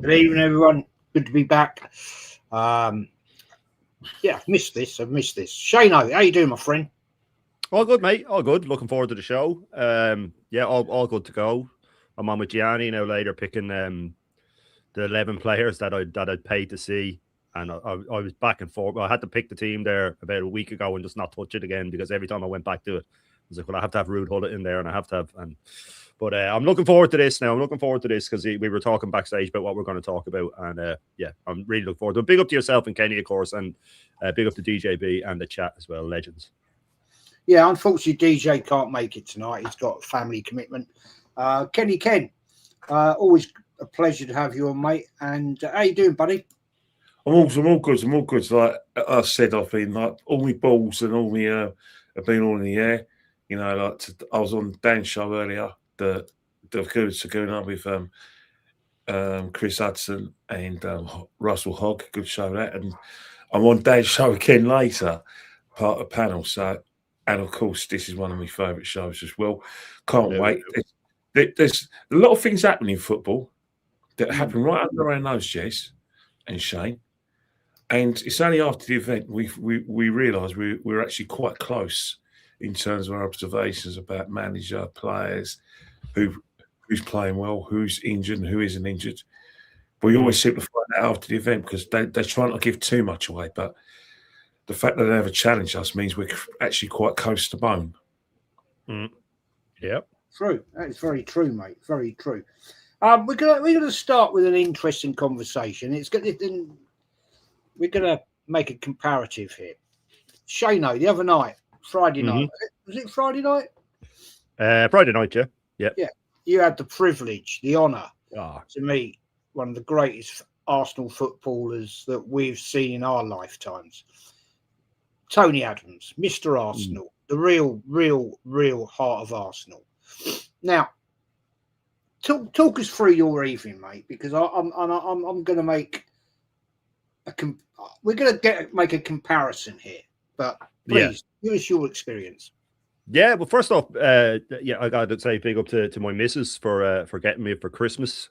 Good evening, everyone. Good to be back. Yeah, I've missed this. Shane, how you doing, my friend? All good, mate. All good. Looking forward to the show. Yeah, all good to go. I'm on with Gianni now later, picking the 11 players that I'd paid to see, and I was back and forth. I had to pick the team there about a week ago and just not touch it again because every time I went back to it, I was like, well, I have to have Rude Hullet in there, and I have to have But I'm looking forward to this now. I'm looking forward to this because we were talking backstage about what we're going to talk about, and yeah, I'm really looking forward to it. Big up to yourself and Kenny, of course, and big up to DJB and the chat as well, legends. Yeah, unfortunately, DJ can't make it tonight. He's got a family commitment. Kenny, always a pleasure to have you on, mate. And how you doing, buddy? I'm all good. Like I said, I've been like all my balls and all my have been all in the air. You know, like I was on Dan's show earlier, the Gooner with Chris Hudson and Russell Hogg. Good show that, and I'm on Dan's show again later, part of the panel. So, and of course, this is one of my favourite shows as well. Can't wait. There's a lot of things happening in football that happen right under our nose, Jess and Shane. And it's only after the event we realised we're actually quite close in terms of our observations about manager, players, who's playing well, who's injured, and who isn't injured. We always seem to find out after the event because they're trying not to give too much away. But the fact that they never challenge us means we're actually quite close to bone. Yeah, true. That is very true, mate. Very true. We're gonna start with an interesting conversation. We're gonna make a comparative here. Shano, the other night, Friday night, was it Friday night? Friday night, yeah. Yeah. You had the privilege, the honour to meet one of the greatest Arsenal footballers that we've seen in our lifetimes. Tony Adams, Mr. Arsenal, the real heart of Arsenal. Now, talk us through your evening, mate, because I'm going to make make a comparison here. But please, give us your experience. Yeah, well, first off, I got to say big up to my missus for getting me for Christmas.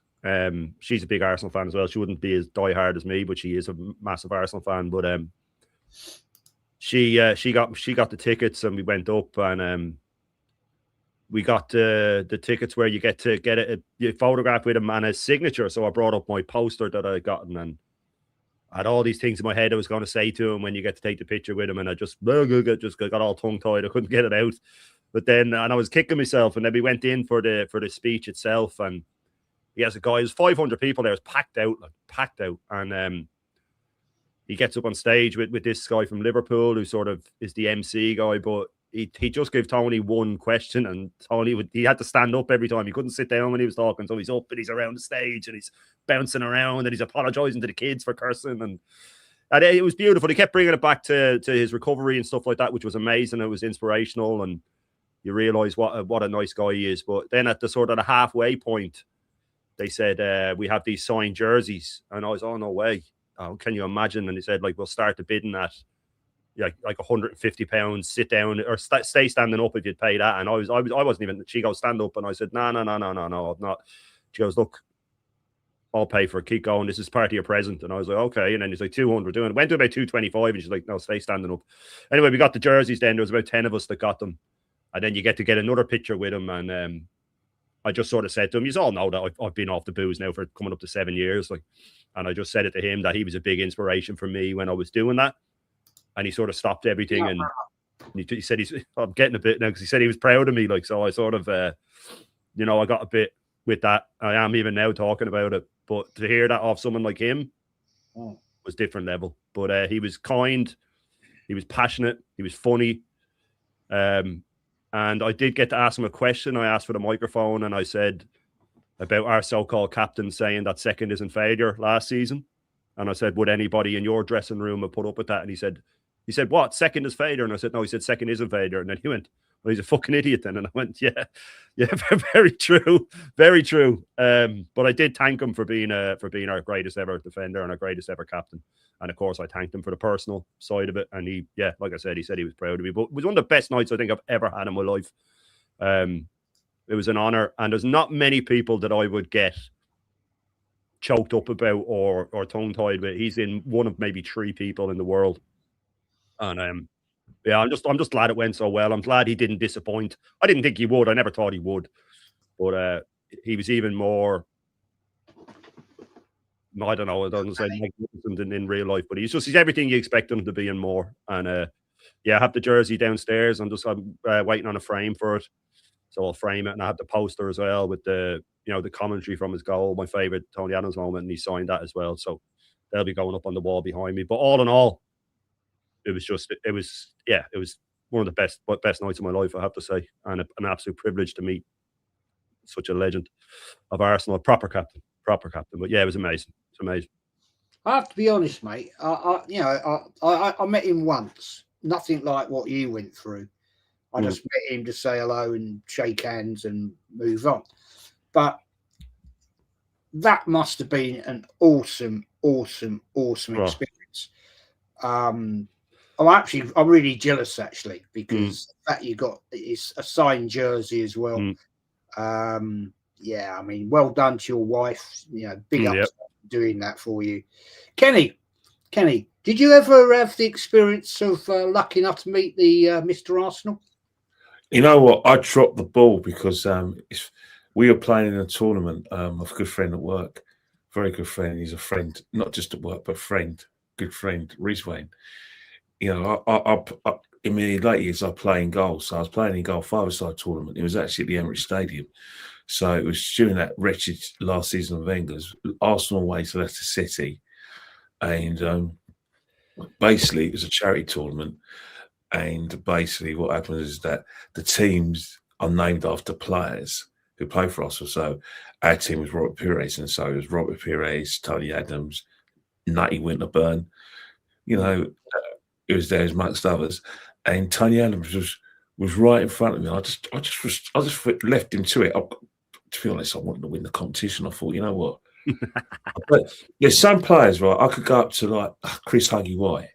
She's a big Arsenal fan as well. She wouldn't be as diehard as me, but she is a massive Arsenal fan. But she got the tickets, and we went up, and we got the tickets where you get to get a photograph with him and his signature. So I brought up my poster that I had gotten, and I had all these things in my head I was going to say to him when you get to take the picture with him, and I just got all tongue-tied. I couldn't get it out. But then, and I was kicking myself, and then we went in for the speech itself, and he has a guy, there's 500 people there, it's packed out, and he gets up on stage with this guy from Liverpool who sort of is the MC guy, but he just gave Tony one question, and he had to stand up every time. He couldn't sit down when he was talking, so he's up and he's around the stage and he's bouncing around and he's apologising to the kids for cursing, and it was beautiful. He kept bringing it back to his recovery and stuff like that, which was amazing. It was inspirational, and you realise what a nice guy he is. But then at the sort of the halfway point, they said, we have these signed jerseys, and I was, oh, no way. Oh, can you imagine? And he said, like, we'll start the bidding at like £150, sit down or stay standing up if you'd pay that. And I wasn't even, she goes, stand up. And I said, no, I'm not. She goes, look, I'll pay for it. Keep going. This is part of your present. And I was like, okay. And then he's like, 200 doing it. Went to about 225, and she's like, no, stay standing up. Anyway, we got the jerseys then. There was about 10 of us that got them. And then you get to get another picture with him. And I just sort of said to him, you all know that I've been off the booze now for coming up to 7 years. And I just said it to him that he was a big inspiration for me when I was doing that. And he sort of stopped everything, and he said, I'm getting a bit now, because he said he was proud of me. So I sort of, I got a bit with that. I am even now talking about it. But to hear that off someone like him was different level. But he was kind, he was passionate, he was funny. And I did get to ask him a question. I asked for the microphone, and I said about our so-called captain saying that second isn't failure last season. And I said, would anybody in your dressing room have put up with that? And he said, what? Second is failure? And I said, no, he said, second isn't failure. And then he went, well, he's a fucking idiot then. And I went, yeah, very true. Very true. But I did thank him for being our greatest ever defender and our greatest ever captain. And of course, I thanked him for the personal side of it. And he, like I said, he said he was proud of me. But it was one of the best nights I think I've ever had in my life. It was an honor. And there's not many people that I would get choked up about or tongue-tied with. He's in one of maybe 3 people in the world. And yeah, I'm just glad it went so well. I'm glad he didn't disappoint. I didn't think he would. I never thought he would. But he was even more, I don't know, I don't say magnificent in real life, but he's everything you expect him to be and more. And yeah, I have the jersey downstairs. I'm waiting on a frame for it. So I'll frame it, and I have the poster as well with the commentary from his goal, my favorite Tony Adams moment, and he signed that as well. So they'll be going up on the wall behind me. But all in all, it was one of the best nights of my life, I have to say, and an absolute privilege to meet such a legend of Arsenal, proper captain. But yeah, it was amazing. It's amazing. I have to be honest, mate. I met him once. Nothing like what you went through. I just met him to say hello and shake hands and move on. But that must have been an awesome experience. I'm really jealous, actually, because that you got is a signed jersey as well. Yeah, I mean, well done to your wife. Big ups doing that for you. Kenny, did you ever have the experience of lucky enough to meet the Mr. Arsenal? You know what? I dropped the ball because we were playing in a tournament of a good friend at work, very good friend. He's a friend, not just at work, but good friend, Reese Wayne. In my late years, I play in goal. So I was playing in goal, 5-a-side tournament. It was actually at the Emirates Stadium. So it was during that wretched last season of Wenger's, Arsenal away to Leicester City. And basically, it was a charity tournament. And basically what happens is that the teams are named after players who play for us. So our team was Robert Pires, and so it was Robert Pires, Tony Adams, Nutty Winterburn. It was there amongst others. And Tony Adams was right in front of me. I just left him to it. To be honest, I wanted to win the competition. I thought, you know what? But there's some players, right? I could go up to like Chris Huggy White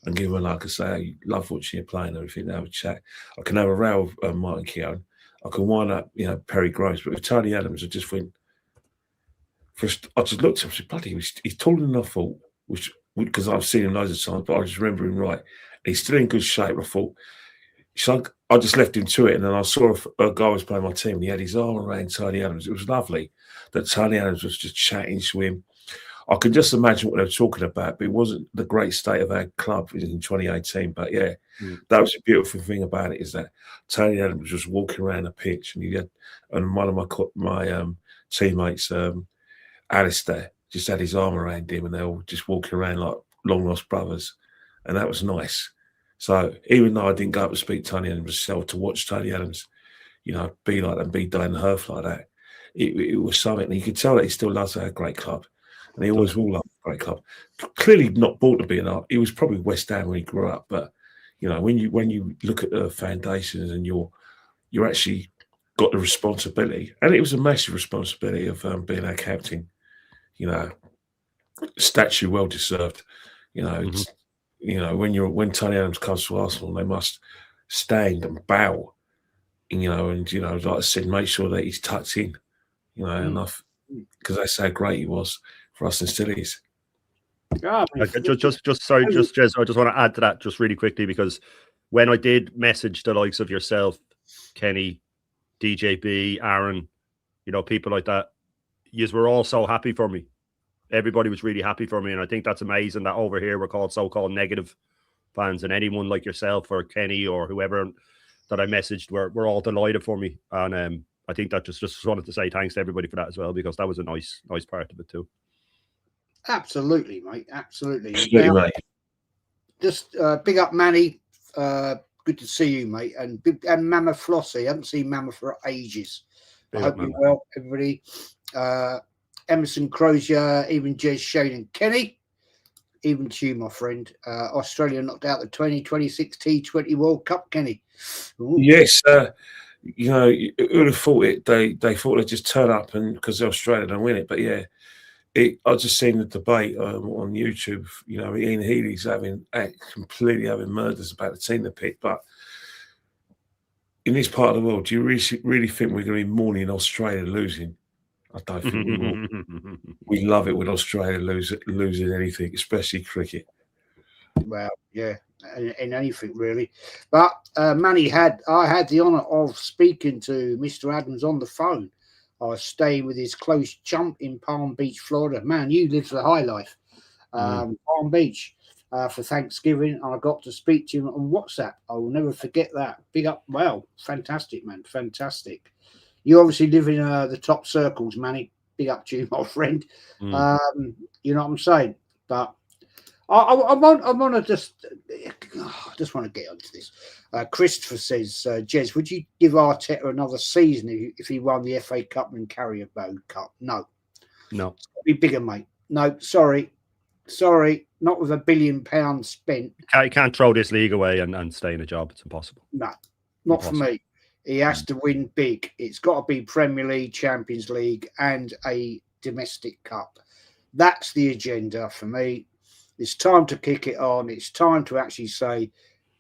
and give him say, hey, love watching you play and everything, have a chat. I can have a row with Martin Keown. I can wind up, Perry Groves. But with Tony Adams, I just went, I just looked at him and said, bloody, he's taller than I thought, because I've seen him loads of times, but I just remember him right. He's still in good shape. I thought, so I just left him to it. And then I saw a guy was playing my team, and he had his arm around Tony Adams. It was lovely that Tony Adams was just chatting to him. I can just imagine what they were talking about, but it wasn't the great state of our club in 2018. But yeah, that was a beautiful thing about it, is that Tony Adams was just walking around the pitch, and one of my teammates, Alistair, just had his arm around him, and they were just walking around like long lost brothers, and that was nice. So even though I didn't go up to speak to Tony Adams myself, to watch Tony Adams, be like that, be down the earth like that, it was something. And you could tell that he still loves our great club. And he always will love a great club. Clearly not born to be an art. He was probably West Ham when he grew up. But when you look at the foundations, and you're actually got the responsibility, and it was a massive responsibility of being our captain. Statue well deserved. When Tony Adams comes to Arsenal, they must stand and bow. Like I said, make sure that he's tucked in. Enough, because that's how great he was for us, and still is. Sorry, Jez, I just want to add to that just really quickly, because when I did message the likes of yourself, Kenny, DJB, Aaron, people like that, you were all so happy for me. Everybody was really happy for me, and I think that's amazing that over here we're called so-called negative fans, and anyone like yourself or Kenny or whoever that I messaged were all delighted for me. And I think that just wanted to say thanks to everybody for that as well, because that was a nice part of it too. Absolutely, mate. Absolutely. Mate. Just big up Manny. Good to see you, mate. And Mama Flossie. I haven't seen Mama for ages. I hope you're well, everybody. Emerson Crozier, even Jez, Shane and Kenny. Even to you, my friend. Australia knocked out the 2026 T20 World Cup, Kenny. Ooh. Yes. Who would have thought it? They thought they'd just turn up and because they're Australian and win it. But yeah, I just seen the debate on YouTube. Ian Healy's completely having murders about the team they picked. But in this part of the world, do you really think we're going to be mourning Australia losing? I don't think we will. We love it when Australia losing anything, especially cricket. Well, yeah, in anything really. But Manny, I had the honour of speaking to Mr. Adams on the phone. I was staying with his close chum in Palm Beach, Florida. Man, you live the high life. Palm Beach for Thanksgiving. I got to speak to him on WhatsApp. I will never forget that. Big up. Well, fantastic, man. Fantastic. You obviously live in the top circles, Manny. Big up to you, my friend. You know what I'm saying? But I want to just want to get onto this. Christopher says, Jez, would you give Arteta another season if he won the FA Cup and Carabao Cup? No. It's got to be bigger, mate. No, sorry, not with £1 billion spent. You can't throw this league away and stay in a job. It's impossible. No, not for me. He has to win big. It's got to be Premier League, Champions League, and a domestic cup. That's the agenda for me. It's time to kick it on. It's time to actually say,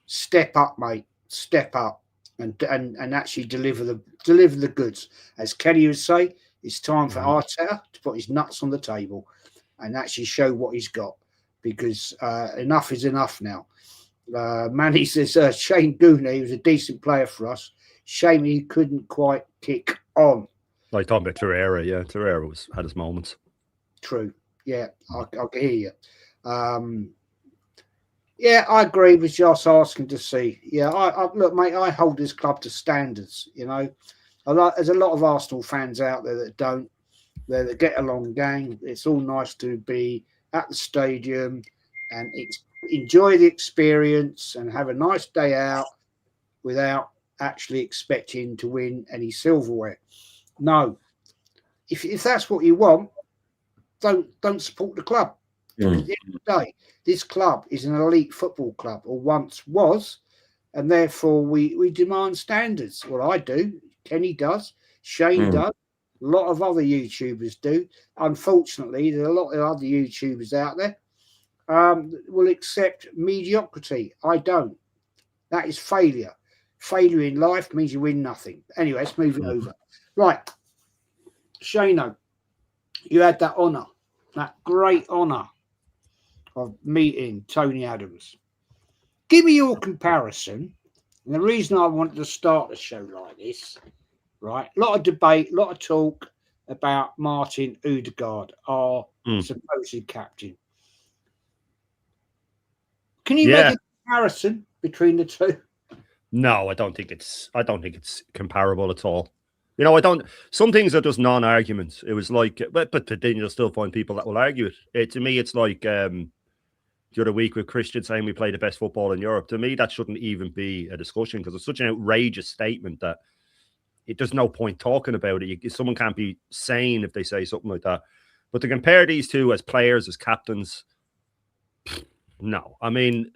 step up, mate, step up, and actually deliver the goods. As Kenny would say, it's time for Arteta to put his nuts on the table and actually show what he's got, because enough is enough now. Manny says, Shane Gooner, he was a decent player for us. Shame he couldn't quite kick on. Like talking about Torreira, yeah. Torreira had his moments. True. Yeah, I hear you. Yeah, I agree with just asking to see. Yeah, I look, mate, I hold this club to standards, you know. There's a lot of Arsenal fans out there that don't. That get along gang. It's all nice to be at the stadium and enjoy the experience and have a nice day out without actually expecting to win any silverware. No. If that's what you want, don't support the club. At the end of the day, this club is an elite football club, or once was, and therefore we demand standards. Well, I do, Kenny does, Shane does, a lot of other YouTubers do. Unfortunately, there are a lot of other YouTubers out there will accept mediocrity. I don't. That is failure. Failure in life means you win nothing. Anyway, let's move it over. Right. Shano, you had that honour, that great honour of meeting Tony Adams. Give me your comparison. And the reason I wanted to start a show like this, right? A lot of debate, a lot of talk about Martin Odegaard, our supposed captain. Can you make a comparison between the two? No, I don't think it's comparable at all. You know, some things are just non-arguments. It was like, but then you'll still find people that will argue it. To me, it's like the other week with Christian saying we play the best football in Europe. To me, that shouldn't even be a discussion, because it's such an outrageous statement that there's no point talking about it. Someone can't be sane if they say something like that. But to compare these two as players, as captains, no. I mean,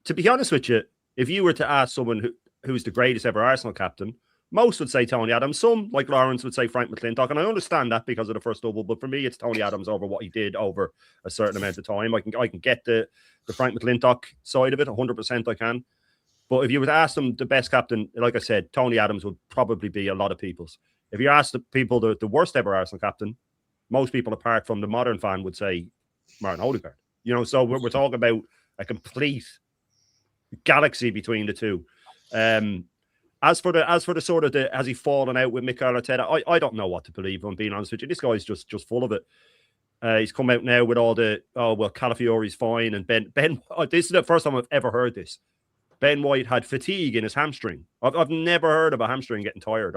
to be honest with you, if you were to ask someone who's the greatest ever Arsenal captain, most would say Tony Adams. Some, like Lawrence, would say Frank McClintock. And I understand that because of the first double. But for me, it's Tony Adams over what he did over a certain amount of time. I can get the Frank McClintock side of it, 100% I can. But if you were to ask them the best captain, like I said, Tony Adams would probably be a lot of people's. If you ask the people the worst ever Arsenal captain, most people, apart from the modern fan, would say Martin Odegaard. You know, so we're talking about a complete galaxy between the two. As for the sort of has he fallen out with Mikel Arteta? I don't know what to believe, if I'm being honest with you. This guy's just full of it. He's come out now with all the Calafiori's fine, and Ben. This is the first time I've ever heard this. Ben White had fatigue in his hamstring. I've never heard of a hamstring getting tired.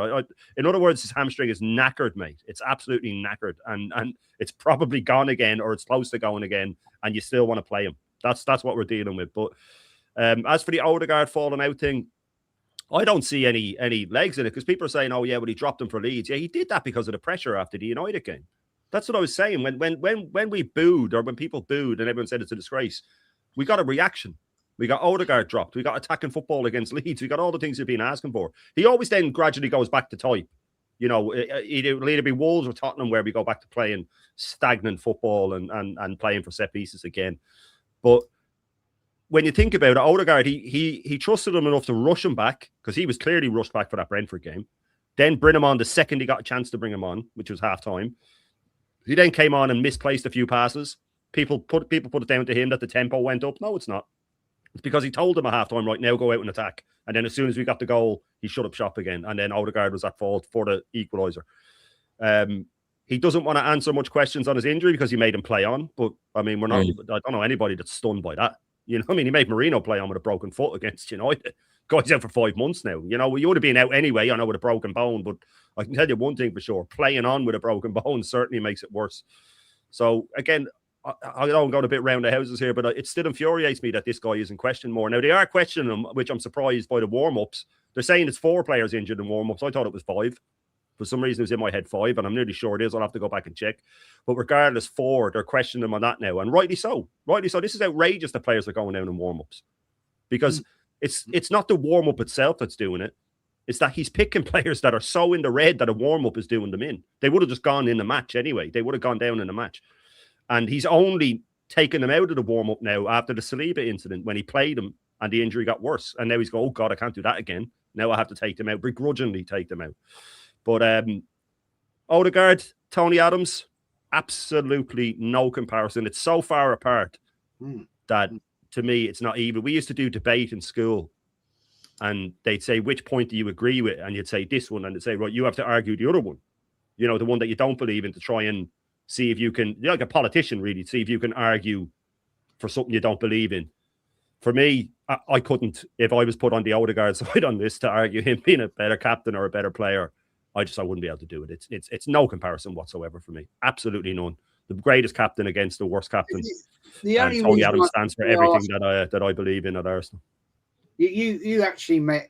In other words, his hamstring is knackered, mate. It's absolutely knackered, and it's probably gone again, or it's close to going again, and you still want to play him. That's what we're dealing with. But as for the Odegaard falling out thing, I don't see any legs in it, because people are saying, "Oh yeah, well he dropped him for Leeds." Yeah, he did that because of the pressure after the United game. That's what I was saying. When we booed, or when people booed, and everyone said it's a disgrace, we got a reaction. We got Odegaard dropped. We got attacking football against Leeds. We got all the things he'd been asking for. He always then gradually goes back to type. You know, it'll either be Wolves or Tottenham where we go back to playing stagnant football and playing for set pieces again. But when you think about it, Odegaard, he trusted him enough to rush him back, because he was clearly rushed back for that Brentford game. then bring him on the second he got a chance to bring him on, which was half-time. He then came on and misplaced a few passes. People put it down to him that the tempo went up. No, it's not. It's because he told them at half-time, right, now go out and attack. And then as soon as we got the goal, he shut up shop again. And then Odegaard was at fault for the equaliser. He doesn't want to answer much questions on his injury because he made him play on. But, I mean, I don't know anybody that's stunned by that. You know, I mean, he made Marino play on with a broken foot against United. Guy's out for 5 months now. You know, you would have been out anyway, I know, with a broken bone. But I can tell you one thing for sure. Playing on with a broken bone certainly makes it worse. So, again, I don't go a bit round the houses here, but it still infuriates me that this guy isn't questioned more. Now, they are questioning him, which I'm surprised by the warm-ups. They're saying it's 4 players injured in warm-ups. I thought it was 5. For some reason, it was in my head 5, and I'm nearly sure it is. I'll have to go back and check. But regardless, 4, they're questioning him on that now, and rightly so. Rightly so. This is outrageous that players are going down in warm-ups. Because it's not the warm-up itself that's doing it. It's that he's picking players that are so in the red that a warm-up is doing them in. They would have just gone in the match anyway. They would have gone down in the match. And he's only taken them out of the warm-up now after the Saliba incident when he played them and the injury got worse. And now he's going, oh, God, I can't do that again. Now I have to take them out, begrudgingly take them out. But Odegaard, Tony Adams, absolutely no comparison. It's so far apart that, to me, it's not even. We used to do debate in school, and they'd say, which point do you agree with? And you'd say this one, and they'd say, right, you have to argue the other one. You know, the one that you don't believe in, to try and see if you can, like a politician, really, see if you can argue for something you don't believe in. For me, I couldn't, if I was put on the Odegaard side on this, to argue him being a better captain or a better player. I wouldn't be able to do it. It's no comparison whatsoever for me. Absolutely none. The greatest captain against the worst captain. And Tony Adams stands for everything that I believe in at Arsenal. You actually met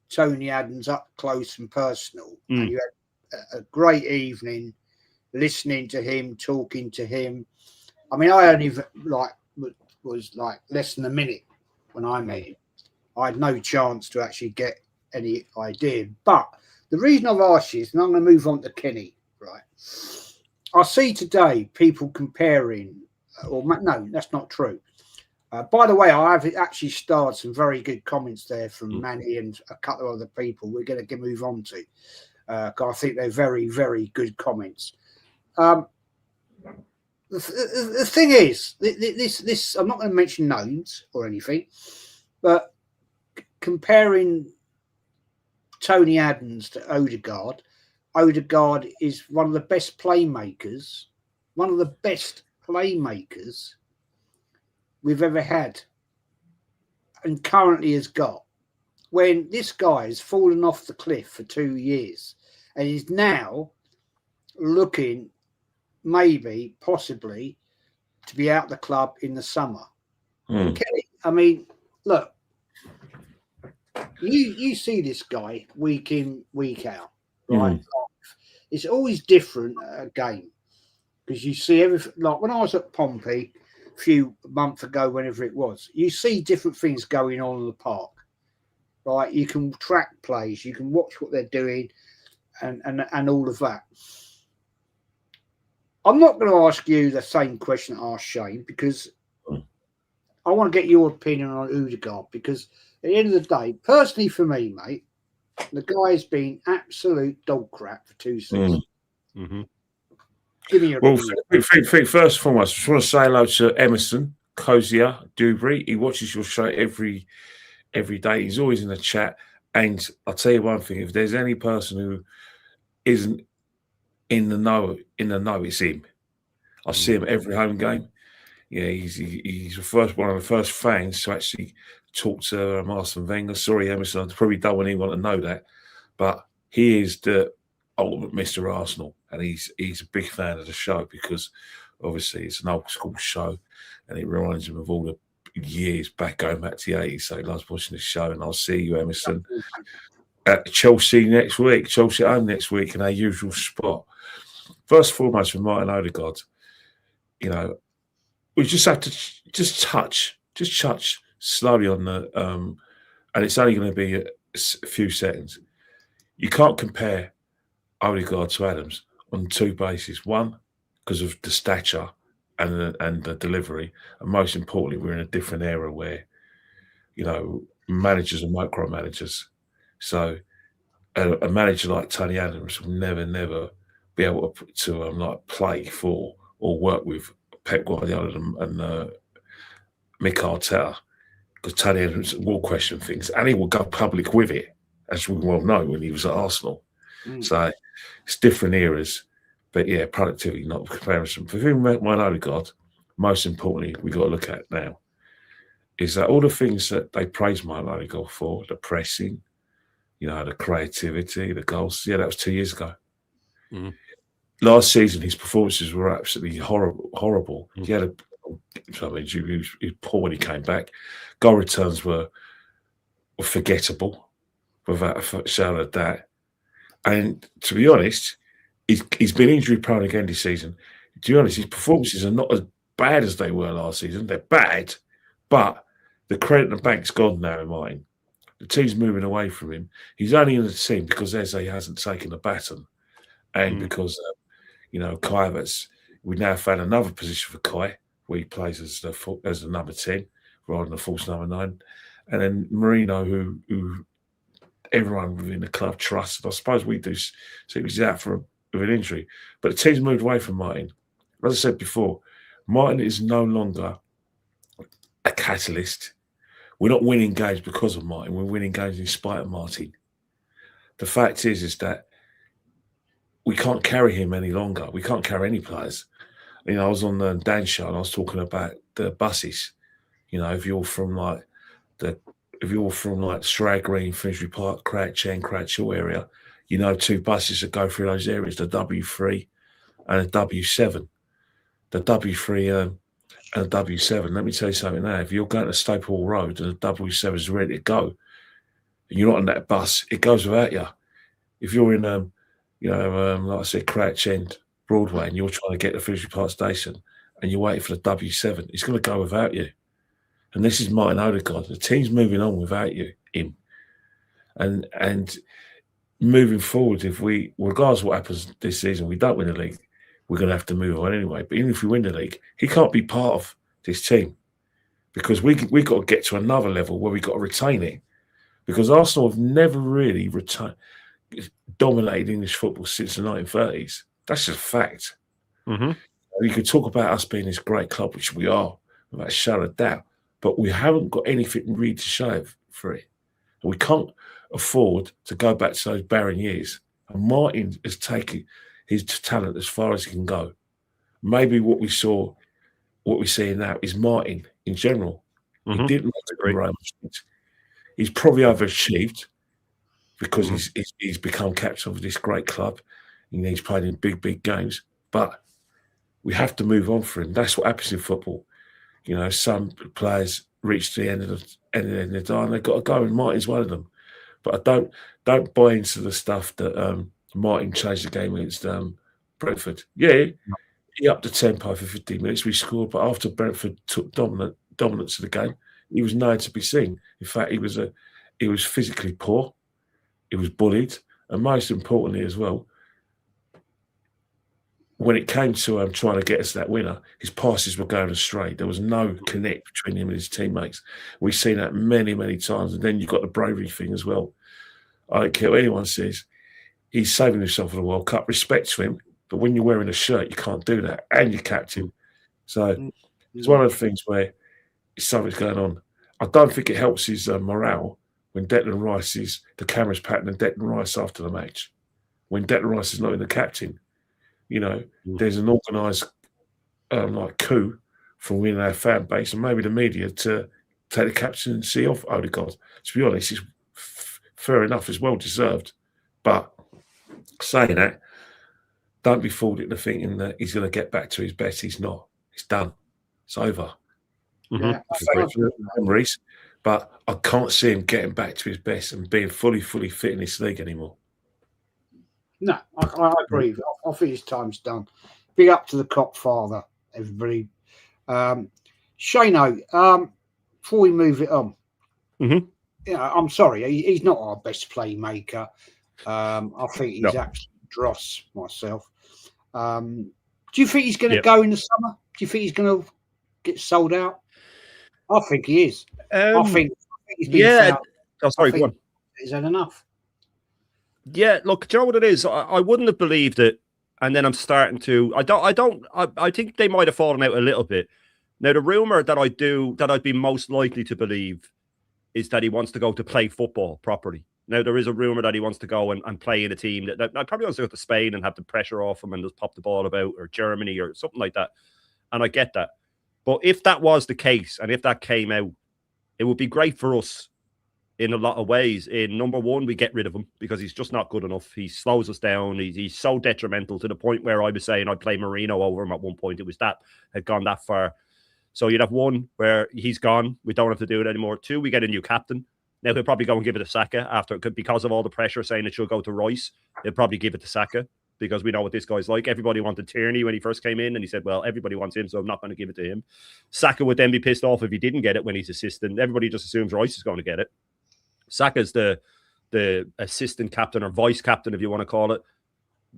Tony Adams up close and personal, and you had a great evening listening to him, talking to him. I mean, I only was less than a minute when I met him. I had no chance to actually get any idea. But the reason I've asked you is, and I'm going to move on to Kenny, right? I see today people comparing, no, that's not true. By the way, I have actually starred some very good comments there from Manny and a couple of other people we're going to move on to. I think they're very, very good comments. The thing is, this I'm not going to mention names or anything, but comparing Tony Adams to Odegaard is one of the best playmakers we've ever had and currently has got. When this guy has fallen off the cliff for 2 years and is now looking possibly to be out the club in the summer. Kelly, I mean, look, you see this guy week in, week out, right? It's always different at a game because you see everything. Like when I was at Pompey a few months ago, whenever it was, you see different things going on in the park, right? You can track plays, you can watch what they're doing, and all of that. I'm not going to ask you the same question I asked Shane because I want to get your opinion on Odegaard because at the end of the day, personally for me, mate, the guy's been absolute dog crap for 2 seasons. Give me your opinion. First and foremost, I just want to say hello to Emerson, Cozier, Dewberry. He watches your show every day. He's always in the chat. And I'll tell you one thing, if there's any person who isn't in the know, it's him. I see him every home game. Yeah, he's one of the first fans to actually talk to Arsene Wenger. Sorry, Emerson, I probably don't want anyone to know that, but he is the ultimate Mr. Arsenal, and he's a big fan of the show because obviously it's an old school show, and it reminds him of all the years back, going back to the 80s. So he loves watching the show, and I'll see you, Emerson, at Chelsea next week. Chelsea home next week in our usual spot. First and foremost, for Martin Odegaard, you know, we just have to just touch slowly on the, and it's only going to be a few seconds. You can't compare Odegaard to Adams on 2 bases. One, because of the stature and the delivery, and most importantly, we're in a different era where, you know, managers are micromanagers. So a manager like Tony Adams will never be able to like play for or work with Pep Guardiola and Mikel Arteta, because Tony Adams will question things and he will go public with it, as we well know when he was at Arsenal. So it's different eras, but yeah, productivity, not comparison. For whom my Odegaard, most importantly, we got to look at now is that all the things that they praise my Odegaard for, the pressing, the creativity, the goals. Yeah, that was 2 years ago. Last season, his performances were absolutely horrible. He had he was poor when he came back. Goal returns were forgettable, without a shadow of doubt. And to be honest, he's been injury prone again this season. To be honest, his performances are not as bad as they were last season. They're bad, but the credit in the bank's gone now in mine. The team's moving away from him. He's only in the team because Eze hasn't taken the baton, and because Kai Havertz, we now found another position for Kai where he plays as the number 10 rather than the false number 9, and then Marino, who everyone within the club trusts. I suppose we do. So he's out with an injury, but the team's moved away from Martin. As I said before, Martin is no longer a catalyst. We're not winning games because of Martin. We're winning games in spite of Martin. The fact is that we can't carry him any longer. We can't carry any players. I was on the Dan show and I was talking about the buses. If you're from Stroud Green, Finsbury Park, Crouch End, Crouch Hill area, 2 buses that go through those areas, the W3 and the W7. The W3 and the W7, let me tell you something now. If you're going to Staple Road and the W7 is ready to go, and you're not on that bus, it goes without you. If you're in, like I said, Crouch End, Broadway, and you're trying to get to Finsbury Park Station and you're waiting for the W7, it's going to go without you. And this is Martin Odegaard. The team's moving on without him. And moving forward, regardless of what happens this season, we don't win the league, we're going to have to move on anyway. But even if we win the league, he can't be part of this team because we got to get to another level where we got to retain it. Because Arsenal have never really dominated English football since the 1930s. That's just a fact. You could talk about us being this great club, which we are, without a shadow of doubt, but we haven't got anything really to show for it. And we can't afford to go back to those barren years. And Martin has taken his talent as far as he can go. Maybe what we see now is Martin in general. He didn't make the right mistakes. He's probably overachieved because he's become captain of this great club. He's played in big games. But we have to move on for him. That's what happens in football. Some players reach the end of the day and they've got to go, and Martin's one of them. But I don't buy into the stuff that Martin changed the game against Brentford. Yeah, he upped the tempo for 15 minutes. We scored, but after Brentford took dominance of the game, he was nowhere to be seen. In fact, he was physically poor. He was bullied, and most importantly as well, when it came to trying to get us that winner, his passes were going astray. There was no connect between him and his teammates. We've seen that many, many times. And then you've got the bravery thing as well. I don't care what anyone says. He's saving himself for the World Cup. Respect to him. But when you're wearing a shirt, you can't do that. And you're captain. So it's one of the things where something's going on. I don't think it helps his morale when Declan Rice the camera's patting and Declan Rice after the match. When Declan Rice is not in the captain. There's an organised coup from within our fan base and maybe the media to take the captaincy off Odegaard. To be honest, it's fair enough, it's well deserved. But saying that, don't be fooled into thinking that he's going to get back to his best. He's not. It's done. It's over. Memories, but I can't see him getting back to his best and being fully fit in this league anymore. No, I agree. I think his time's done. Big up to the cop father, everybody. Shano, before we move it on, I'm sorry, he's not our best playmaker. I think he's absolute dross myself. Do you think he's going to go in the summer? Do you think he's going to get sold out? I think he is. I think he's been found. Oh, sorry, go on. He's had enough. Yeah, look, do you know what it is? I wouldn't have believed it, and then I'm starting to. I think they might have fallen out a little bit. Now, the rumor that I'd be most likely to believe is that he wants to go to play football properly. Now, there is a rumor that he wants to go and play in a team that probably wants to go to Spain and have the pressure off him and just pop the ball about, or Germany or something like that. And I get that. But if that was the case, and if that came out, it would be great for us in a lot of ways. In number one, we get rid of him because he's just not good enough. He slows us down. He's so detrimental to the point where I was saying I'd play Marino over him at one point. It was that had gone that far. So you'd have one where he's gone. We don't have to do it anymore. Two, we get a new captain. Now he'll probably go and give it to Saka after, because of all the pressure saying it should go to Rice. He'll probably give it to Saka because we know what this guy's like. Everybody wanted Tierney when he first came in, and he said, well, everybody wants him, so I'm not going to give it to him. Saka would then be pissed off if he didn't get it when he's assistant. Everybody just assumes Rice is going to get it. Saka's the assistant captain or vice captain, if you want to call it.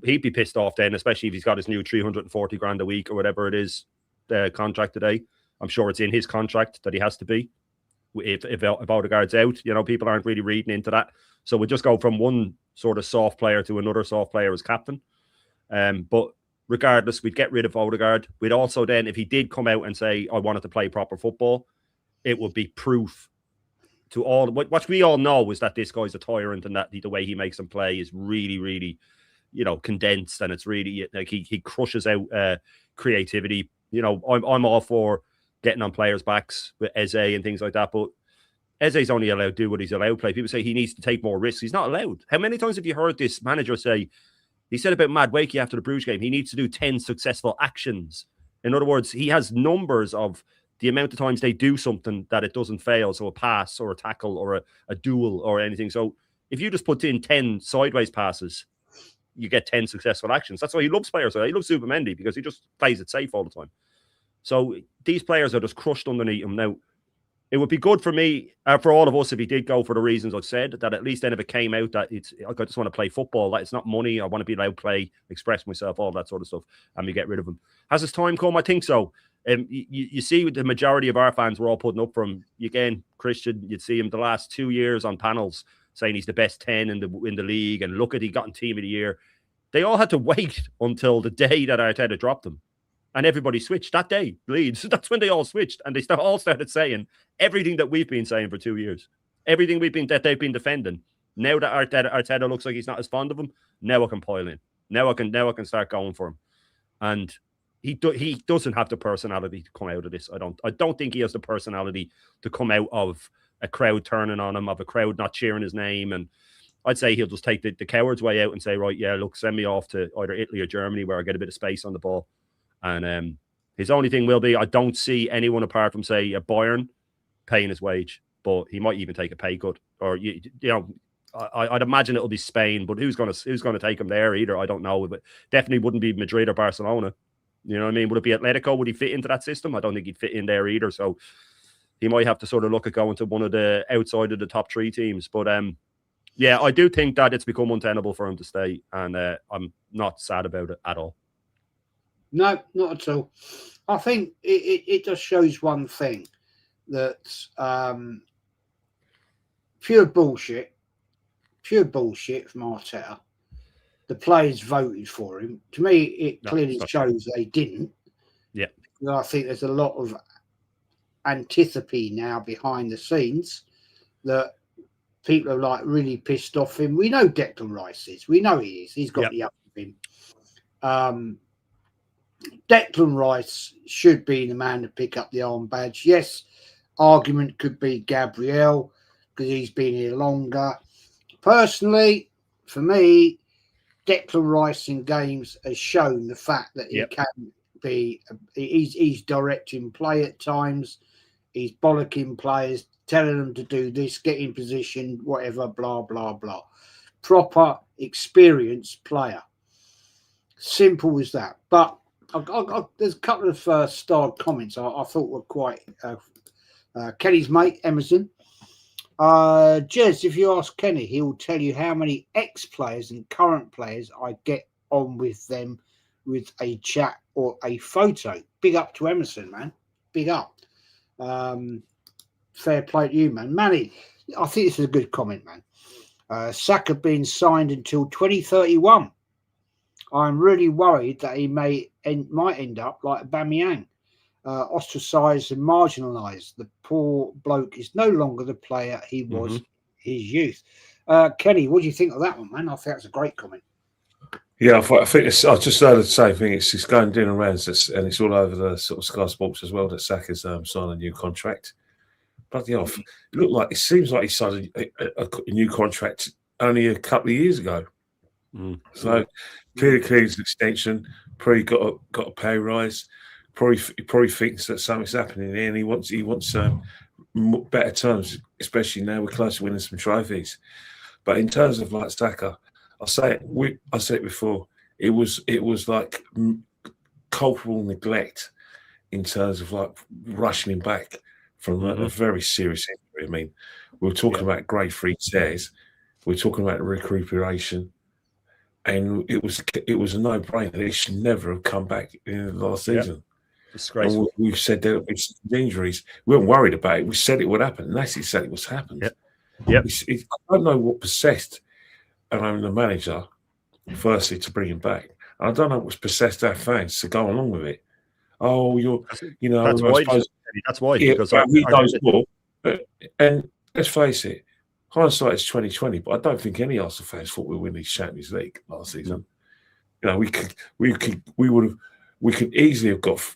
He'd be pissed off then, especially if he's got his new 340 grand a week or whatever it is, the contract today. I'm sure it's in his contract that he has to be. If Odegaard's out, you know, people aren't really reading into that. So we'll just go from one sort of soft player to another soft player as captain. But regardless, we'd get rid of Odegaard. We'd also then, if he did come out and say, I wanted to play proper football, it would be proof to all. What we all know is that this guy's a tyrant, and that the way he makes them play is really, really, you know, condensed, and it's really like he crushes out creativity. You know, I'm all for getting on players' backs with Eze and things like that, but Eze's only allowed to do what he's allowed to play. People say he needs to take more risks. He's not allowed. How many times have you heard this manager say, he said about Mad Wakey after the Bruges game, he needs to do 10 successful actions. In other words, he has numbers of the amount of times they do something that it doesn't fail, so a pass or a tackle or a duel or anything. So if you just put in 10 sideways passes, you get 10 successful actions. That's why he loves players. He loves Supermendy because he just plays it safe all the time. So these players are just crushed underneath him. Now, it would be good for me, for all of us, if he did go for the reasons I've said, that at least then if it came out that I just want to play football, that it's not money, I want to be allowed to play, express myself, all that sort of stuff, and we get rid of him. Has his time come? I think so. You see with the majority of our fans, we're all putting up for him. Again, Christian, you'd see him the last 2 years on panels saying he's the best 10 in the league, and look at he got in team of the year. They all had to wait until the day that Arteta dropped him. And everybody switched that day, Leeds. That's when they all switched. And they all started saying everything that we've been saying for 2 years. Everything that they've been defending. Now that Arteta looks like he's not as fond of him, now I can pile in. Now I can start going for him. And he doesn't have the personality to come out of this. I don't think he has the personality to come out of a crowd turning on him, of a crowd not cheering his name. And I'd say he'll just take the coward's way out and say, right, yeah, look, send me off to either Italy or Germany where I get a bit of space on the ball. And his only thing will be, I don't see anyone apart from, say, a Bayern paying his wage, but he might even take a pay cut. Or you know, I'd imagine it'll be Spain, but who's gonna take him there either? I don't know, but definitely wouldn't be Madrid or Barcelona. You know what I mean? Would it be Atletico? Would he fit into that system? I don't think he'd fit in there either. So he might have to sort of look at going to one of the outside of the top 3 teams. But yeah, I do think that it's become untenable for him to stay, and I'm not sad about it at all. No, not at all. I think it just shows one thing, that pure bullshit from Arteta. The players voted for him. To me, it clearly shows they didn't. Yeah. I think there's a lot of antipathy now behind the scenes that people are like really pissed off him. We know Declan Rice is. We know he is. He's got the up of him. Declan Rice should be the man to pick up the arm badge. Yes, argument could be Gabriel because he's been here longer. Personally, for me, Declan Rice in games has shown the fact that he can be. He's directing play at times. He's bollocking players, telling them to do this, get in position, whatever, blah, blah, blah. Proper, experienced player. Simple as that. But there's a couple of starred comments I thought were quite... Kenny's mate, Emerson. Jez, if you ask Kenny, he will tell you how many ex-players and current players I get on with them with a chat or a photo. Big up to Emerson, man. Big up. Fair play to you, man. Manny, I think this is a good comment, man. Saka being signed until 2031. I'm really worried that he might end up like Aubameyang, ostracised and marginalised. The poor bloke is no longer the player he was in his youth. Kenny, what do you think of that one, man? I think that's a great comment. Yeah, I think I just heard the same thing. It's going down around, and it's all over the sort of Sky Sports as well that Saka's signed a new contract. Bloody off! It seems like he signed a new contract only a couple of years ago. So clearly it's an extension. Probably got a pay rise. Probably thinks that something's happening here, and he wants better terms, especially now we're close to winning some trophies. But in terms of like Saka, I said it before. It was like culpable neglect in terms of like rushing him back from a very serious injury. I mean, we were talking about grade 3 tears. We're talking about recuperation, and it was a no-brainer. He should never have come back in the last season. Disgraceful. We've said that it's injuries. We weren't worried about it. We said it would happen, and that's exactly what's happened. I don't know what possessed the manager, firstly, to bring him back. And I don't know what's possessed our fans to go along with it. Oh, that's why. That's why. Yeah, because he knows more. And let's face it, hindsight is 2020. But I don't think any Arsenal fans thought we'd win the Champions League last season. We could easily have got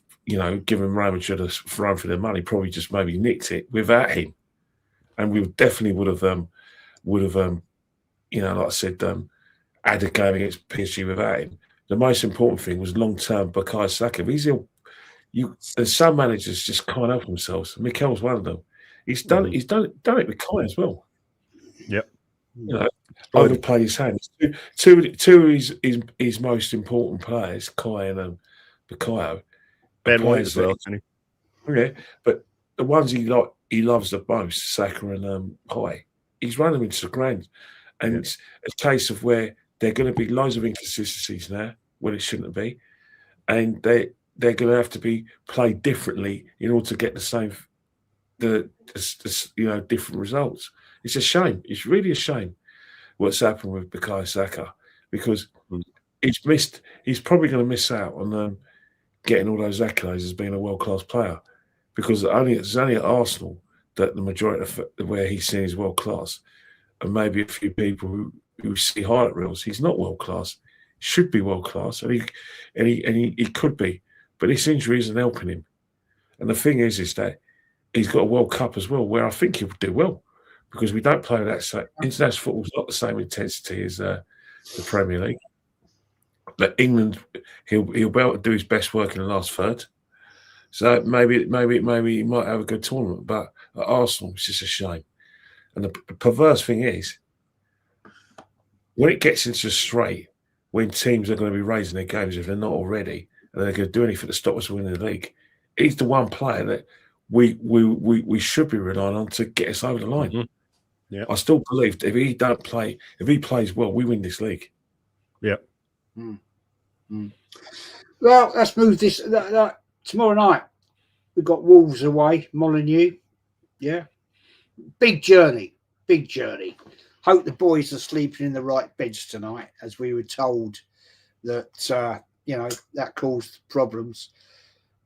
given Real Madrid a run for their money. Probably just maybe nicked it without him, and we definitely would have like I said, had a game against PSG without him. The most important thing was long-term Bukayo Saka. There's some managers just can't help themselves. Mikel's one of them. He's done it with Kai as well. Yep. Overplayed his hands. Two of his most important players, Kai and Bukayo. Ben White as well. Yeah, but the ones he loves the most, Saka and Kai, he's run them into the ground. And it's a case of where there are going to be loads of inconsistencies now when it shouldn't be, and they're going to have to be played differently in order to get different results. It's a shame. It's really a shame what's happened with Bukayo Saka, because he's probably going to miss out on getting all those accolades as being a world-class player, because it's only at Arsenal that the majority of where he's seen is world-class. And maybe a few people who see highlight reels, he's not world class. Should be world class, and he could be, but this injury isn't helping him. And the thing is that he's got a World Cup as well, where I think he'll do well, because we don't play that same. International football's not the same intensity as the Premier League. But England, he'll be able to do his best work in the last third. So maybe he might have a good tournament, but at Arsenal, it's just a shame. And the perverse thing is, when it gets into a straight, when teams are going to be raising their games if they're not already, and they're going to do anything to stop us winning the league, he's the one player that we should be relying on to get us over the line. Yeah, I still believe if he plays well, we win this league. Yeah. Well, let's move this. Tomorrow night we've got Wolves away, Molineux. Yeah. Big journey. Hope the boys are sleeping in the right beds tonight, as we were told that that caused problems.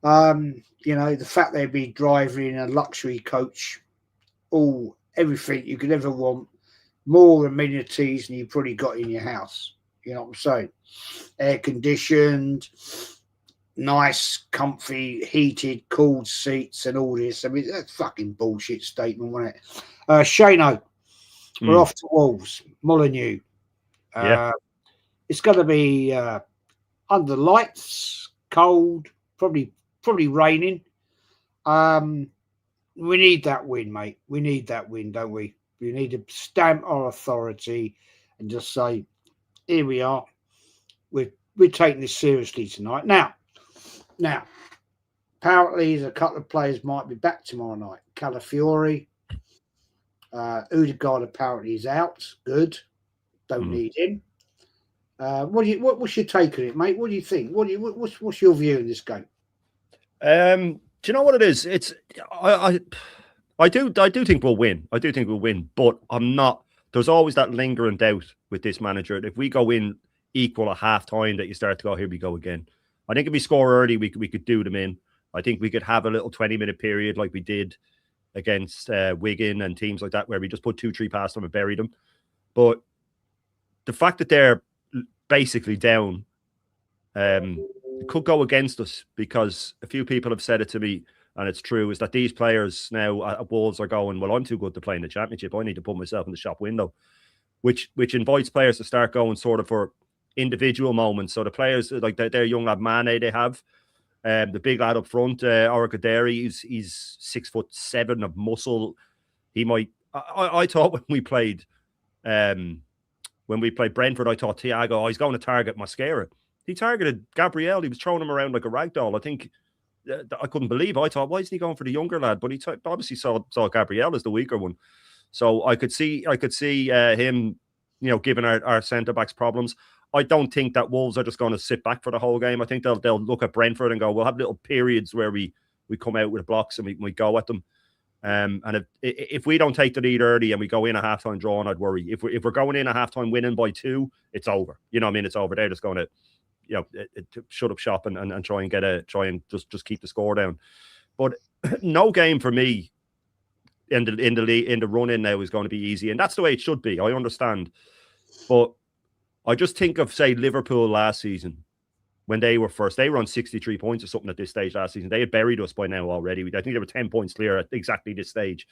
The fact they'd be driving in a luxury coach, everything you could ever want, more amenities than you probably got in your house. You know what I'm saying? Air conditioned, nice, comfy, heated, cooled seats and all this. I mean, that's fucking bullshit statement, wasn't it? Shano, we're off to Wolves, Molineux. It's going to be under lights, cold, probably raining. We need that win, mate. We need that win, don't we? We need to stamp our authority and just say, here we are. We're taking this seriously tonight. Now, apparently, there's a couple of players might be back tomorrow night. Calafiori, Odegaard apparently is out. Good, don't need him. What's your take on it, mate? What do you think? What's your view of this game? Do you know what it is? I do think we'll win. But I'm not there's always that lingering doubt with this manager. If we go in equal at half time, that you start to go, here we go again. I think if we score early, we could do them in. I think we could have a little 20-minute period like we did against Wigan and teams like that, where we just put 2-3 past them and buried them. But the fact that they're basically down could go against us, because a few people have said it to me, and it's true, is that these players now at Wolves are going, well, I'm too good to play in the Championship. I need to put myself in the shop window, which invites players to start going sort of for individual moments. So the players, like their young lad Mane, they have the big lad up front, Oragaderi, he's 6'7" of muscle. He might. I thought when we played Brentford, I thought Thiago, he's going to target Mascara. He targeted Gabriel. He was throwing him around like a rag doll. I think I couldn't believe. I thought, why isn't he going for the younger lad? But he obviously saw Gabriel as the weaker one. So I could see him, giving our centre backs problems. I don't think that Wolves are just going to sit back for the whole game. I think they'll look at Brentford and go, we'll have little periods where we come out with blocks and we go at them. And if we don't take the lead early and we go in a halftime draw, I'd worry. If we're going in a halftime winning by 2, it's over. You know what I mean? It's over. They're just going to, shut up shop and try and just keep the score down. But no game for me in the run in now is going to be easy, and that's the way it should be. I understand, but I just think of, say, Liverpool last season when they were first. They were on 63 points or something at this stage last season. They had buried us by now already. I think they were 10 points clear at exactly this stage.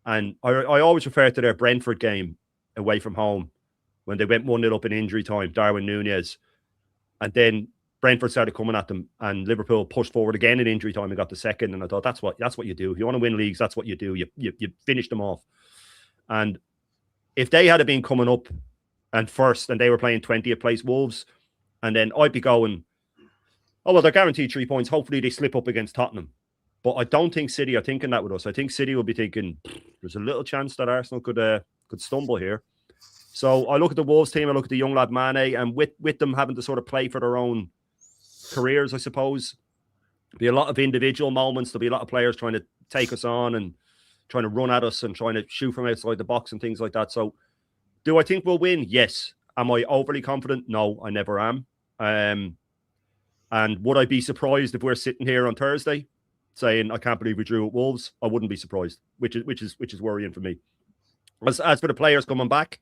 And I always refer to their Brentford game away from home when they went 1-0 up in injury time, Darwin Núñez. And then Brentford started coming at them, and Liverpool pushed forward again in injury time and got the second. And I thought, that's what you do. If you want to win leagues, that's what you do. You finish them off. And if they had been coming up and first, and they were playing 20th place Wolves, and then I'd be going, oh, well, they're guaranteed 3 points. Hopefully they slip up against Tottenham. But I don't think City are thinking that with us. I think City will be thinking, there's a little chance that Arsenal could stumble here. So I look at the Wolves team, I look at the young lad Mane, and with them having to sort of play for their own careers, I suppose, there'll be a lot of individual moments. There'll be a lot of players trying to take us on and trying to run at us and trying to shoot from outside the box and things like that. So do I think we'll win? Yes. Am I overly confident? No, I never am. And would I be surprised if we're sitting here on Thursday saying, I can't believe we drew at Wolves? I wouldn't be surprised, which is worrying for me. As for the players coming back,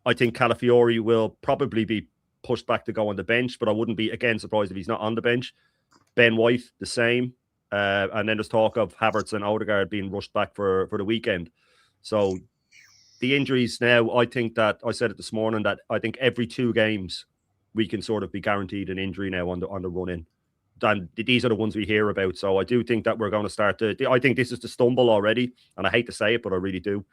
I think Calafiori will probably be pushed back to go on the bench, but I wouldn't be, again, surprised if he's not on the bench. Ben White, the same. And then there's talk of Havertz and Odegaard being rushed back for the weekend. So the injuries now, I think that, I said it this morning, that I think every 2 games we can sort of be guaranteed an injury now on the run-in. And these are the ones we hear about. So I do think that we're going to start I think this is the stumble already, and I hate to say it, but I really do.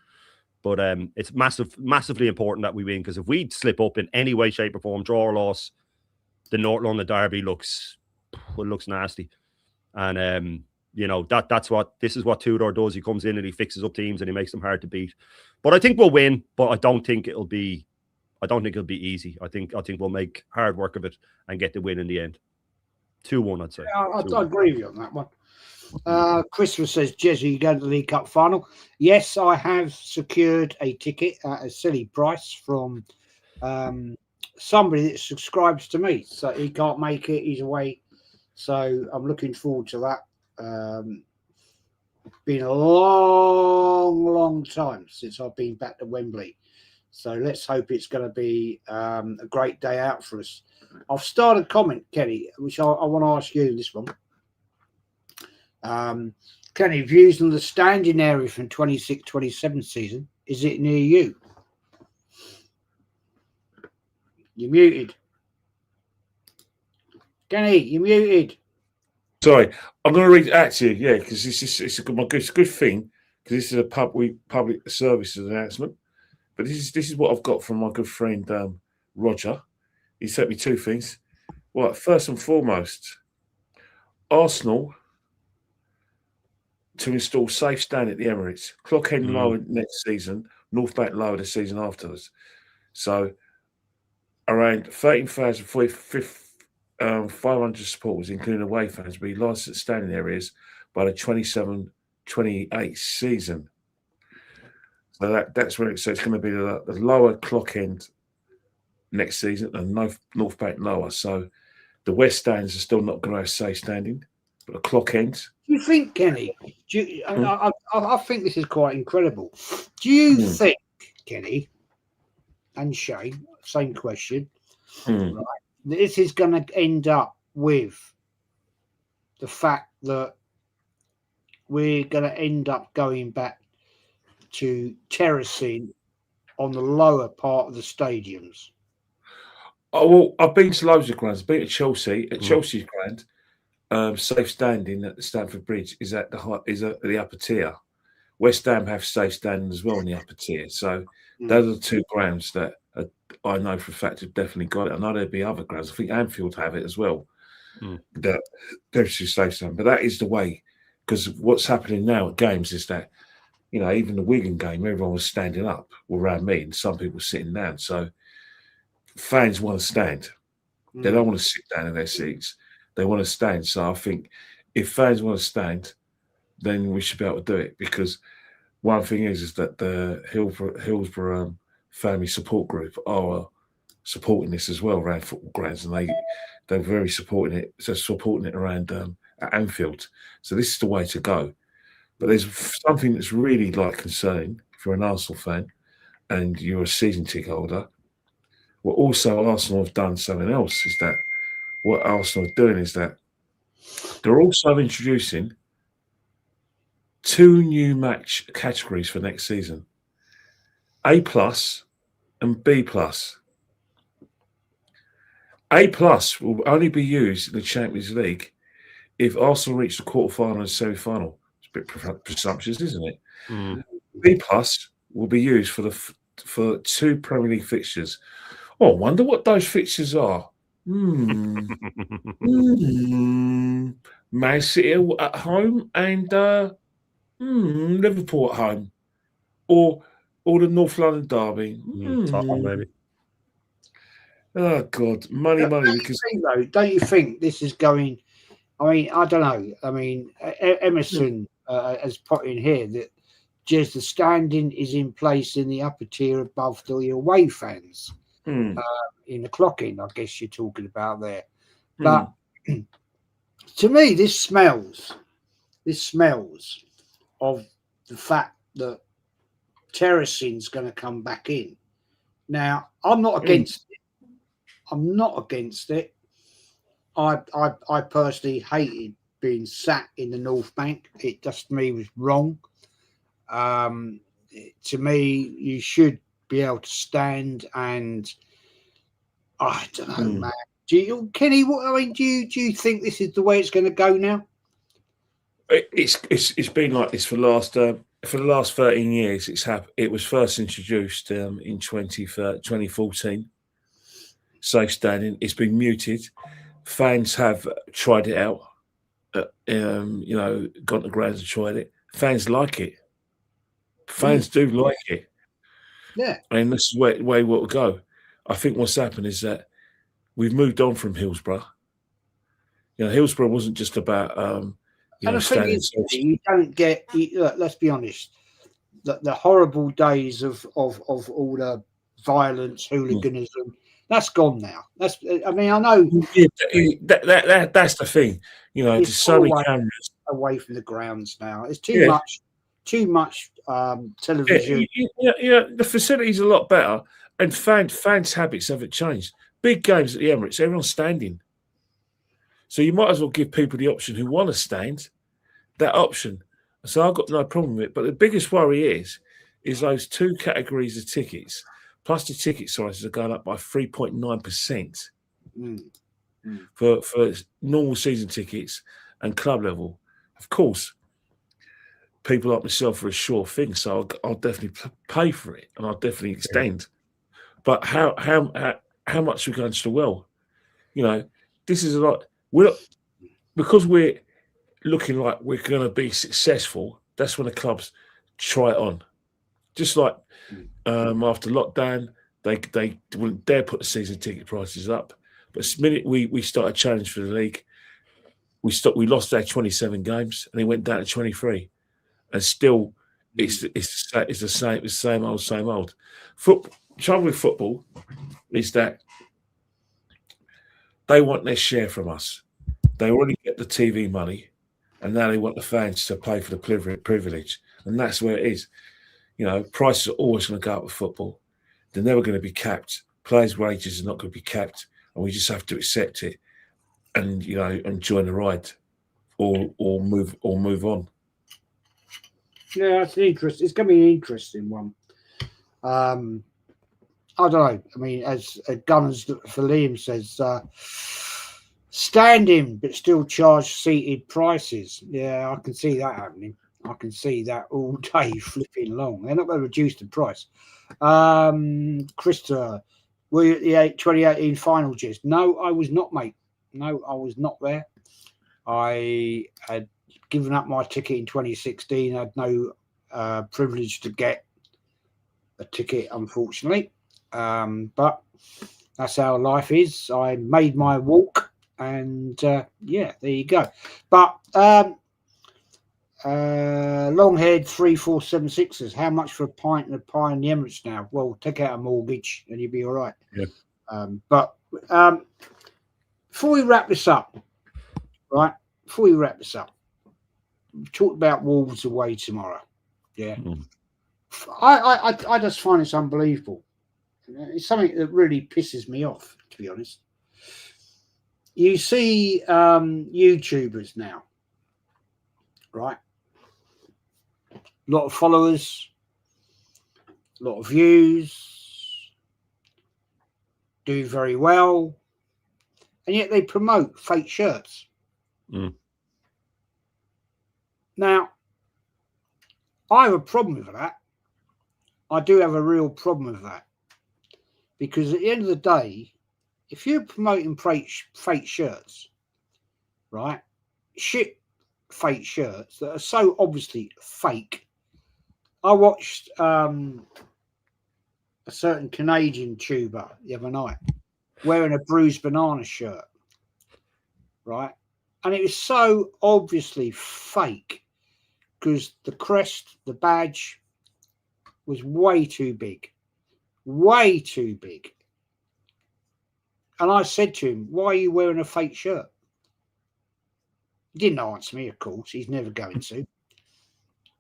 But it's massively important that we win, because if we slip up in any way, shape, or form, draw or loss, the North London derby looks nasty. And this is what Tudor does. He comes in and he fixes up teams and he makes them hard to beat. But I think we'll win. But I don't think it'll be easy. I think we'll make hard work of it and get the win in the end. 2-1, I'd say. Yeah, I agree with you on that one. Christopher says, Jezzy, you going to the League Cup final? Yes, I have secured a ticket at a silly price from somebody that subscribes to me. So he can't make it, he's away. So I'm looking forward to that. Been a long time since I've been back to Wembley. So let's hope it's going to be a great day out for us. I've started a comment, Kenny, which I want to ask you this one. Kenny, views on the standing area from 26-27 season. Is it near you? You're muted. Kenny, you're muted. Sorry, I'm going to read out to you, yeah, because it's a good thing, because this is a public services announcement. But this is what I've got from my good friend Roger. He sent me 2 things. Well, first and foremost, Arsenal to install safe stand at the Emirates. Clock end lower next season, North back lower the season afterwards. So around 13,500 supporters, including away fans, will be licensed at standing areas by the 27-28 season. So that's where it's going to be the lower clock end next season, and North Bank lower. So the West stands are still not going to have safe standing, but the clock ends. Do you think, Kenny? I think this is quite incredible. Do you think, Kenny and Shane, same question, right? This is going to end up with the fact that we're going to end up going back to terracing on the lower part of the stadiums? Oh, well, I've been to loads of grounds. I've been to Chelsea. At Chelsea's ground, safe standing at the Stamford Bridge is at the upper tier. West Ham have safe standing as well in the upper tier. So those are the two grounds that I know for a fact have definitely got it. I know there'll be other grounds. I think Anfield have it as well. That there's safe standing, but that is the way. Because what's happening now at games is that, even the Wigan game, everyone was standing up around me, and some people sitting down. So fans want to stand. They don't want to sit down in their seats. They want to stand. So I think if fans want to stand, then we should be able to do it. Because one thing is that the Hillsborough Family Support Group are supporting this as well around football grounds, and they're very supporting it. So supporting it around at Anfield. So this is the way to go. But there's something that's really concerning if you're an Arsenal fan and you're a season ticket holder. What also Arsenal have done something else is that what Arsenal are doing is that they're also introducing 2 new match categories for next season: A+ and B+. A+ will only be used in the Champions League if Arsenal reach the quarterfinal and semi-final. It's a bit presumptuous, isn't it? B+ will be used for 2 Premier League fixtures. Oh, I wonder what those fixtures are. Man City at home and Liverpool at home, or the North London derby. Tottenham, maybe. Oh God, money. Because don't you think this is going? I mean, I don't know. I mean, Emerson has put in here that just the standing is in place in the upper tier above the away fans. In the clocking, I guess you're talking about there. But to me, this smells of the fact that terracing's going to come back in. Now, I'm not against it. I'm not against it. I personally hated being sat in the North Bank. It just to me was wrong. To me, you should be able to stand, and I don't know, man. Kenny? Do you think this is the way it's going to go now? It's been like this for the last 13 years. It was first introduced in 2014. Safe standing. It's been muted. Fans have tried it out. Gone to grounds and tried it. Fans like it. Fans do like it. Yeah. And this is where it will go. I think what's happened is that we've moved on from Hillsborough. Hillsborough wasn't just about and the thing is, you don't get. Look, let's be honest. The horrible days of all the violence, hooliganism, that's gone now. I know. Yeah, that's the thing. There's so many cameras away from the grounds now. It's too much television. The facility's a lot better, and fans' habits haven't changed. Big games at the Emirates, everyone's standing. So you might as well give people the option who want to stand that option. So I've got no problem with it. But the biggest worry is those 2 categories of tickets, plus the ticket sizes are going up by 3.9% for normal season tickets and club level. Of course, people like myself are a sure thing, so I'll definitely pay for it and I'll definitely extend. But how much are we going to the well? This is a lot. Because we're looking like we're going to be successful. That's when the clubs try it on. Just like after lockdown, they wouldn't dare put the season ticket prices up. But the minute we started challenge for the league, we lost our 27 games and it went down to 23. And still, It's the same old. Trouble with football is that they want their share from us. They already get the TV money, and now they want the fans to pay for the privilege, and that's where it is. You know, prices are always going to go up with football. They're never going to be capped. Players' wages are not going to be capped, and we just have to accept it, and and join the ride, or move on. Yeah, it's interesting. It's going to be an interesting one. I don't know. I mean, as Gunners for Liam says, standing but still charge seated prices. Yeah, I can see that happening. I can see that all day flipping along. They're not going to reduce the price. Krista, were you at the 2018 final, Jizz? No, I was not, mate. No, I was not there. I had given up my ticket in 2016. I had no privilege to get a ticket, unfortunately. But that's how life is. I made my walk, and yeah, there you go. But Longhead 3476 says, how much for a pint and a pie in the Emirates now? Well, take out a mortgage and you'll be all right. Yeah. But before we wrap this up, right? Before we wrap this up, we talked about Wolves away tomorrow. Yeah. I just find it's unbelievable. It's something that really pisses me off, to be honest. You see YouTubers now, right? A lot of followers, a lot of views, do very well, and yet they promote fake shirts. Now, I have a problem with that. I do have a real problem with that. Because at the end of the day, if you're promoting fake shirts, right, shit fake shirts that are so obviously fake. I watched a certain Canadian tuber the other night wearing a Bruised Banana shirt, right? And it was so obviously fake because the crest, the badge was way too big. Way too big. And I said to him, why are you wearing a fake shirt? He didn't answer me, of course. He's never going to.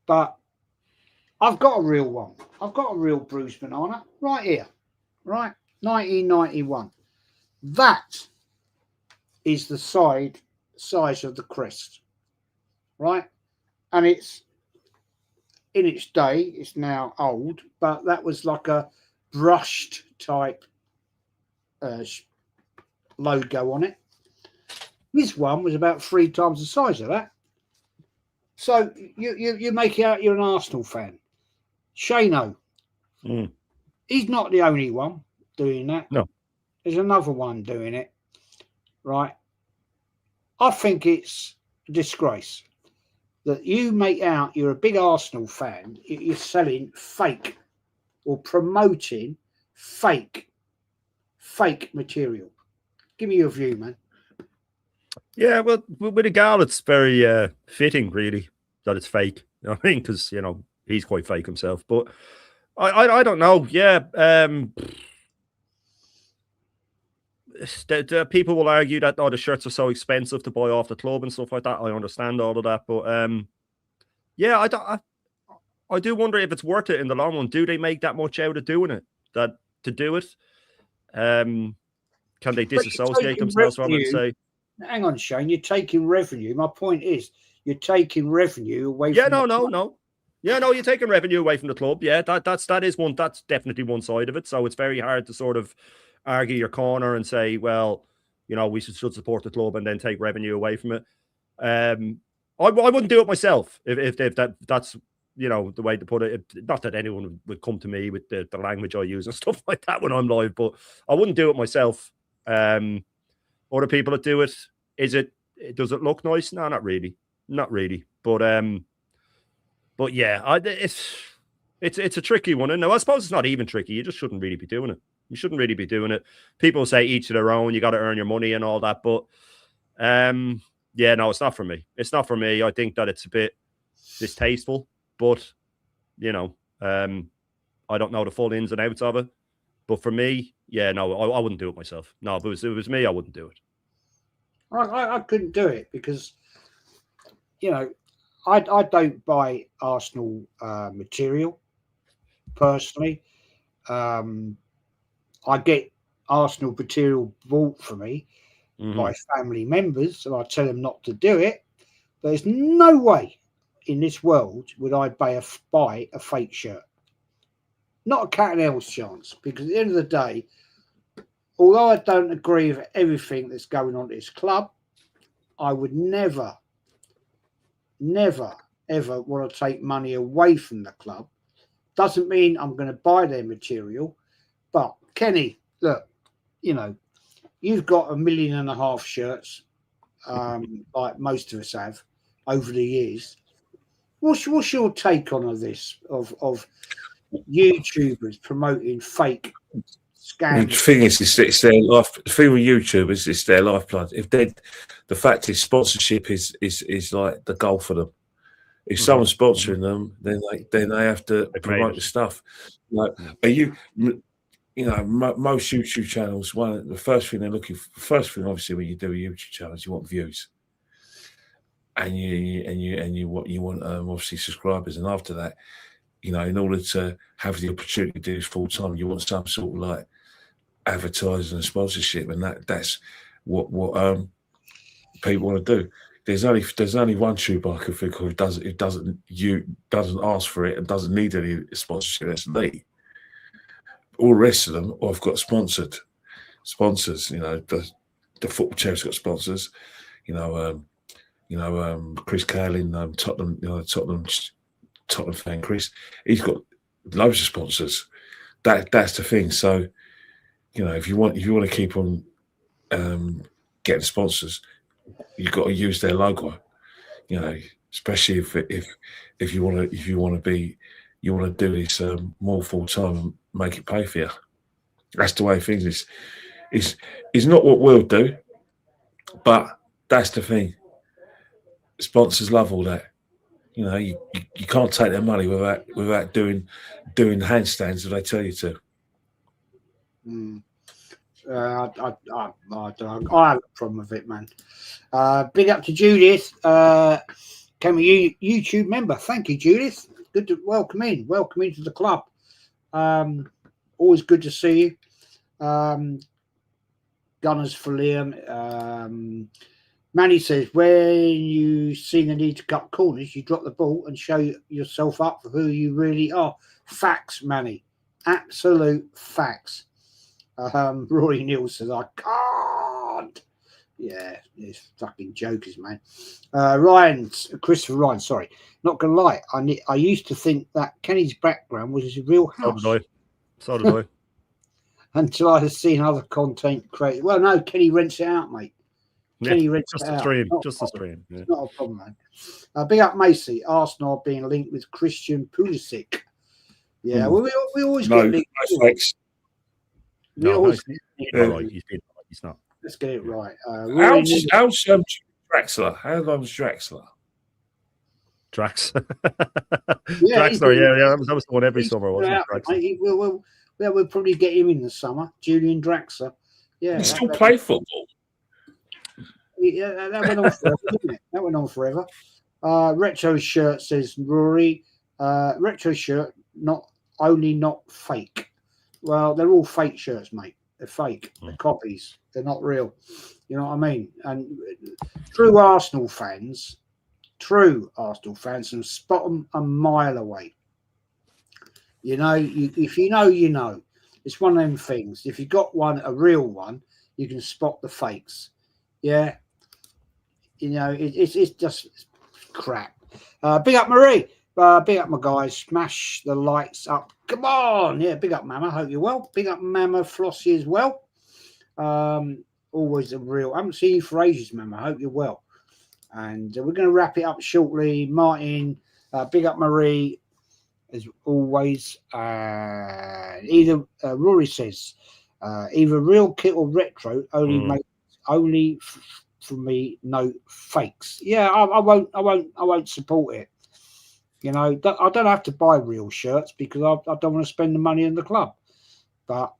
But I've got a real one. I've got a real Bruised Banana right here. Right? 1991. That is the size of the crest. Right? And it's in its day, it's now old, but that was like a brushed type logo on it. This one was about 3 times the size of that. So you make it out you're an Arsenal fan. Shano, he's not the only one doing that. No. There's another one doing it. Right? I think it's a disgrace that you make out you're a big Arsenal fan, you're selling fake or promoting fake material. Give me your view, man. Yeah, well, with a gal, it's very fitting, really, that it's fake. You know what I mean? Because, he's quite fake himself. But I don't know. Yeah. The people will argue that, the shirts are so expensive to buy off the club and stuff like that. I understand all of that. But, yeah, I do wonder if it's worth it in the long run. Do they make that much out of doing it? That to do it? Can they disassociate themselves from it and say, hang on, Shane, you're taking revenue. My point is you're taking revenue away from no. Yeah, no, you're taking revenue away from the club. Yeah, that's definitely one side of it. So it's very hard to sort of argue your corner and say, well, we should support the club and then take revenue away from it. I wouldn't do it myself if that's the way to put it. Not that anyone would come to me with the language I use and stuff like that when I'm live, but I wouldn't do it myself. Other people that do it, does it look nice? No, not really. But yeah, it's a tricky one. And I suppose it's not even tricky. You just shouldn't really be doing it. You shouldn't really be doing it. People say each to their own. You got to earn your money and all that. But yeah, no, it's not for me. It's not for me. I think that it's a bit distasteful. But you know, I don't know the full ins and outs of it. But for me, yeah, no, I wouldn't do it myself. No, if it was me, I wouldn't do it. I couldn't do it because, you know, I don't buy Arsenal material personally. I get Arsenal material bought for me by family members, and I tell them not to do it. There's no way in this world would I buy a fake shirt. Not a cat and hell's chance, because at the end of the day, although I don't agree with everything that's going on at this club, I would never, ever want to take money away from the club. Doesn't mean I'm going to buy their material. But, Kenny, look, you know, you've got 1.5 million shirts, like most of us have, over the years. What's your take on this, of YouTubers promoting fake scams? The thing is, it's their life. The thing with YouTubers, it's their lifeblood. If they, the fact is, sponsorship is like the goal for them. If someone's sponsoring them, then they have to promote the stuff. Like, are you know, most YouTube channels, the first thing they're looking for, obviously, when you do a YouTube channel, is you want views, and you want obviously subscribers, and after that, you know, in order to have the opportunity to do this full time, you want some sort of like advertising and sponsorship, and that's what people want to do. There's only one tube I can think of who doesn't ask for it and doesn't need any sponsorship. That's me. All the rest of them have got sponsors. You know, the football channel's got sponsors. You know, Chris Carlin, Tottenham. You know, Tottenham fan Chris. He's got loads of sponsors. That's the thing. So, you know, if you want to keep on getting sponsors, you've got to use their logo. You know, especially if you want to do this more full time and make it pay for you. That's the way things is. It's not what we'll do, but that's the thing. Sponsors love all that. You know, you can't take their money without doing handstands if they tell you to. I don't know. I have a problem with it, man. Big up to Judith. Became a YouTube member. Thank you, Judith. Good to welcome into the club. Always good to see you. Gunners for Liam. Manny says, when you see the need to cut corners, you drop the ball and show yourself up for who you really are. Facts, Manny. Absolute facts. Rory Neal says, I can't. Yeah, it's fucking jokers, man. Christopher Ryan, sorry. Not going to lie. I used to think that Kenny's background was his real house. So did I. Until I had seen other content creators. Well, no, Kenny rents it out, mate. Kenny rents it out. Just a stream. Yeah. It's not a problem, man. Big up Macy. Arsenal being linked with Christian Pulisic. Yeah, well, we always get linked. Thanks. He's not. Let's get it right. How's Draxler? How long's Draxler? Draxler. Draxler, yeah. That was the one every summer, wasn't it? We'll probably get him in the summer. Julian Draxler. Yeah. He still play football. Yeah, that went on forever, didn't it? That went on forever. Retro shirt says Rory. Retro shirt, not fake. Well, they're all fake shirts, mate. They're fake. They're copies. They're not real. You know what I mean? And true Arsenal fans can spot them a mile away. You know, if you know, you know. It's one of them things. If you got a real one, you can spot the fakes. Yeah. You know, it's just crap. Big up Marie. Big up my guys. Smash the lights up. Come on. Yeah, big up Mama. Hope you're well. Big up Mama Flossie as well. Always a real. I haven't seen you for ages, Mama. Hope you're well. And we're going to wrap it up shortly. Martin, big up Marie, as always. Rory says, either real kit or retro, only for me, no fakes. Yeah, I won't support it. You know, I don't have to buy real shirts because I don't want to spend the money in the club. But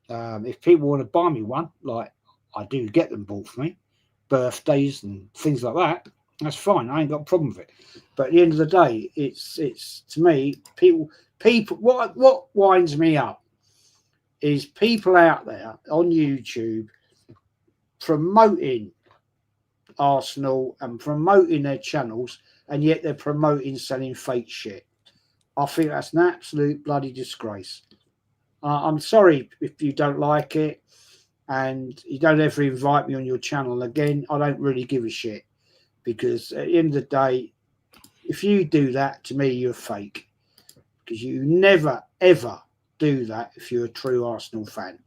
if people want to buy me one, like I do get them bought for me, birthdays and things like that, that's fine. I ain't got a problem with it. But at the end of the day, it's to me, people. What winds me up is people out there on YouTube promoting Arsenal and promoting their channels, and yet they're promoting selling fake shit. I think that's an absolute bloody disgrace. I'm sorry if you don't like it and you don't ever invite me on your channel again. I don't really give a shit, because at the end of the day, if you do that, to me, you're fake, because you never ever do that if you're a true Arsenal fan.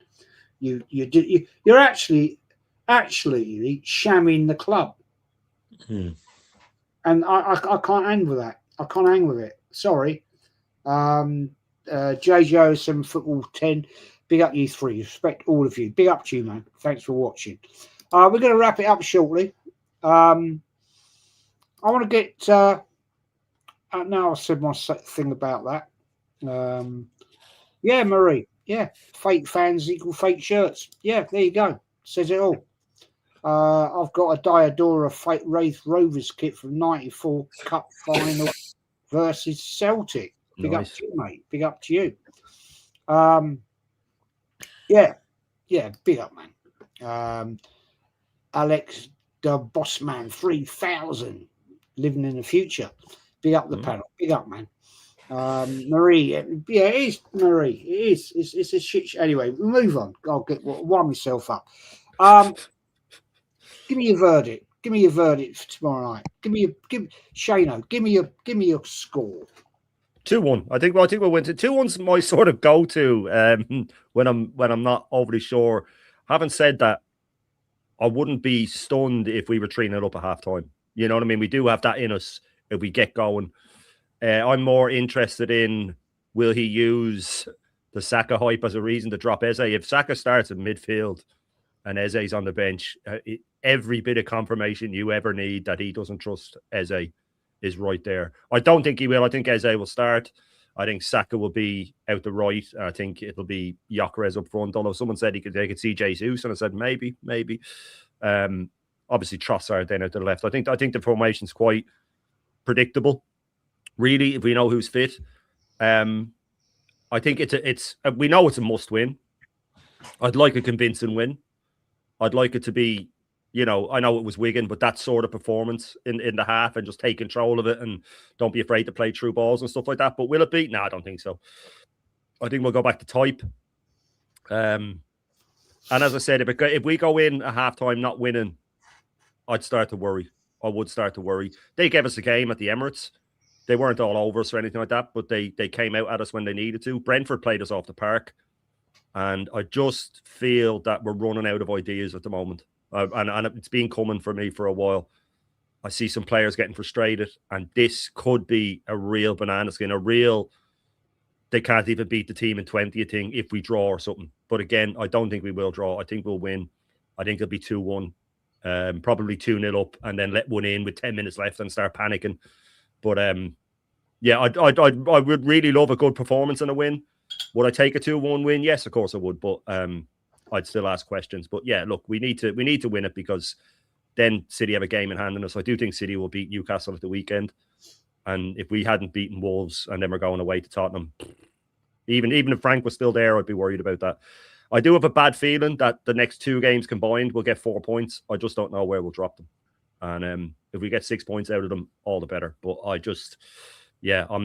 You're actually shamming the club. And I can't hang with that. I can't hang with it. Sorry. JJ07 Football 10, big up you three. Respect all of you. Big up to you, man. Thanks for watching. We're going to wrap it up shortly. I want to get now I've said my thing about that. Yeah, Marie. Yeah, fake fans equal fake shirts. Yeah, there you go. Says it all. I've got a Diadora fake Wraith Rovers kit from '94 Cup final versus Celtic. Big up to you, mate. Big up to you. Yeah, big up, man. Alex the Bossman 3000, living in the future. Big up the panel. Big up, man. Marie, yeah, it is Marie. It is. It's a shit. Anyway, we'll move on. I'll wind myself up. Give me your verdict. Give me your verdict for tomorrow night. Shano. Give me your score. 2-1. I think we'll win. 2-1's my sort of go-to when I'm not overly sure. Having said that, I wouldn't be stunned if we were 3-0 up at halftime. You know what I mean? We do have that in us if we get going. I'm more interested in, will he use the Saka hype as a reason to drop Eze? If Saka starts in midfield and Eze's on the bench, every bit of confirmation you ever need that he doesn't trust Eze is right there. I don't think he will. I think Eze will start. I think Saka will be out the right. I think it'll be Gyökeres up front. Although someone said they could see Jesus, and I said maybe. Obviously Trossard then out to the left. I think the formation's quite predictable. Really, if we know who's fit, I think we know it's a must win. I'd like a convincing win. I'd like it to be, I know it was Wigan, but that sort of performance in the half and just take control of it and don't be afraid to play through balls and stuff like that. But will it be? No, I don't think so. I think we'll go back to type. And as I said, if we go in at halftime not winning, I'd start to worry. I would start to worry. They gave us a game at the Emirates. They weren't all over us or anything like that, but they came out at us when they needed to. Brentford played us off the park. And I just feel that we're running out of ideas at the moment. And it's been coming for me for a while. I see some players getting frustrated, and this could be a real banana skin, they can't even beat the team in 20 thing if we draw or something. But again, I don't think we will draw. I think we'll win. I think it'll be 2-1, probably 2-0 up, and then let one in with 10 minutes left and start panicking. But yeah, I would really love a good performance and a win. Would I take a 2-1 win? Yes, of course I would. But I'd still ask questions. But yeah, look, we need to win it, because then City have a game in hand on us. I do think City will beat Newcastle at the weekend. And if we hadn't beaten Wolves and then we're going away to Tottenham, even if Frank was still there, I'd be worried about that. I do have a bad feeling that the next 2 games combined will get 4 points. I just don't know where we'll drop them. And if we get 6 points out of them, all the better. But I'm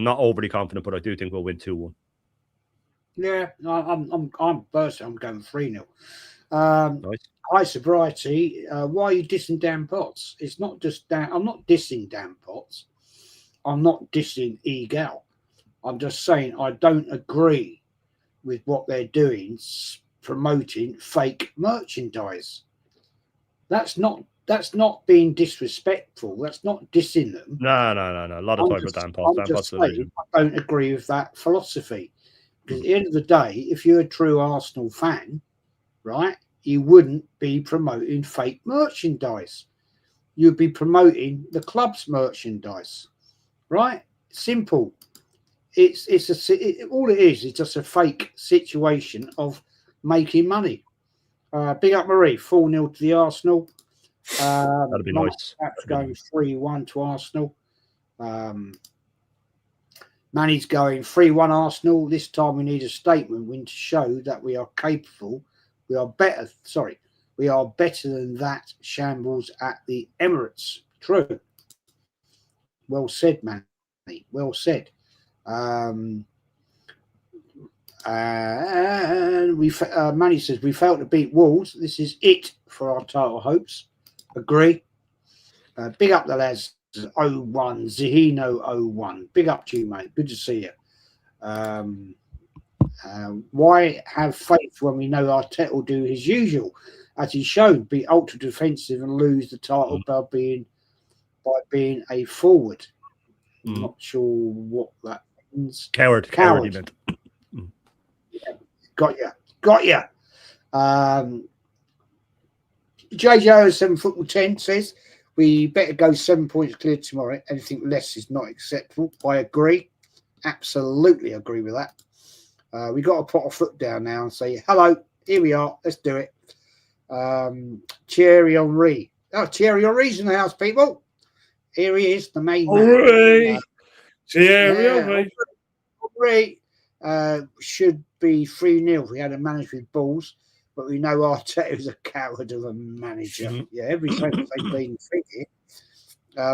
not overly confident, but I do think we'll win 2-1. Yeah, I'm personally, I'm going 3-0. Nice. High sobriety. Why are you dissing Dan Potts? It's not just Dan. I'm not dissing Dan Potts. I'm not dissing Egal. I'm just saying I don't agree with what they're doing, promoting fake merchandise. That's not being disrespectful. That's not dissing them. No. A lot of time for Dan Potts. I don't agree with that philosophy. Because at the end of the day, if you're a true Arsenal fan, right, you wouldn't be promoting fake merchandise. You'd be promoting the club's merchandise, right? simple. All it is just a fake situation of making money. Big up Marie, 4-0 to the Arsenal. That'd be nice. Perhaps going 3-1 to Arsenal. Manny's going 3-1 Arsenal. This time we need a statement win to show that we are capable. We are better. Sorry, we are better than that shambles at the Emirates. True. Well said, Manny. Well said. And Manny says we failed to beat Wolves. This is it for our title hopes. Agree. Big up the lads. 01 Zahino 01. Big up to you, mate. Good to see you. Why have faith when we know Arteta will do his usual, as he showed, be ultra defensive and lose the title by being a forward? I'm not sure what that means. Coward. Yeah. Got you. JJ07 Football 10 says we better go 7 points clear tomorrow. Anything less is not acceptable. I agree. Absolutely agree with that. We got to put our foot down now and say, hello, here we are. Let's do it. Thierry Henry. Oh, Thierry Henry's in the house, people. Here he is, the main man. Thierry Henry should be 3-0. We had a manager with balls, but we know Arteta is a coward of a manager. Mm-hmm. Yeah, every time they've been fitted.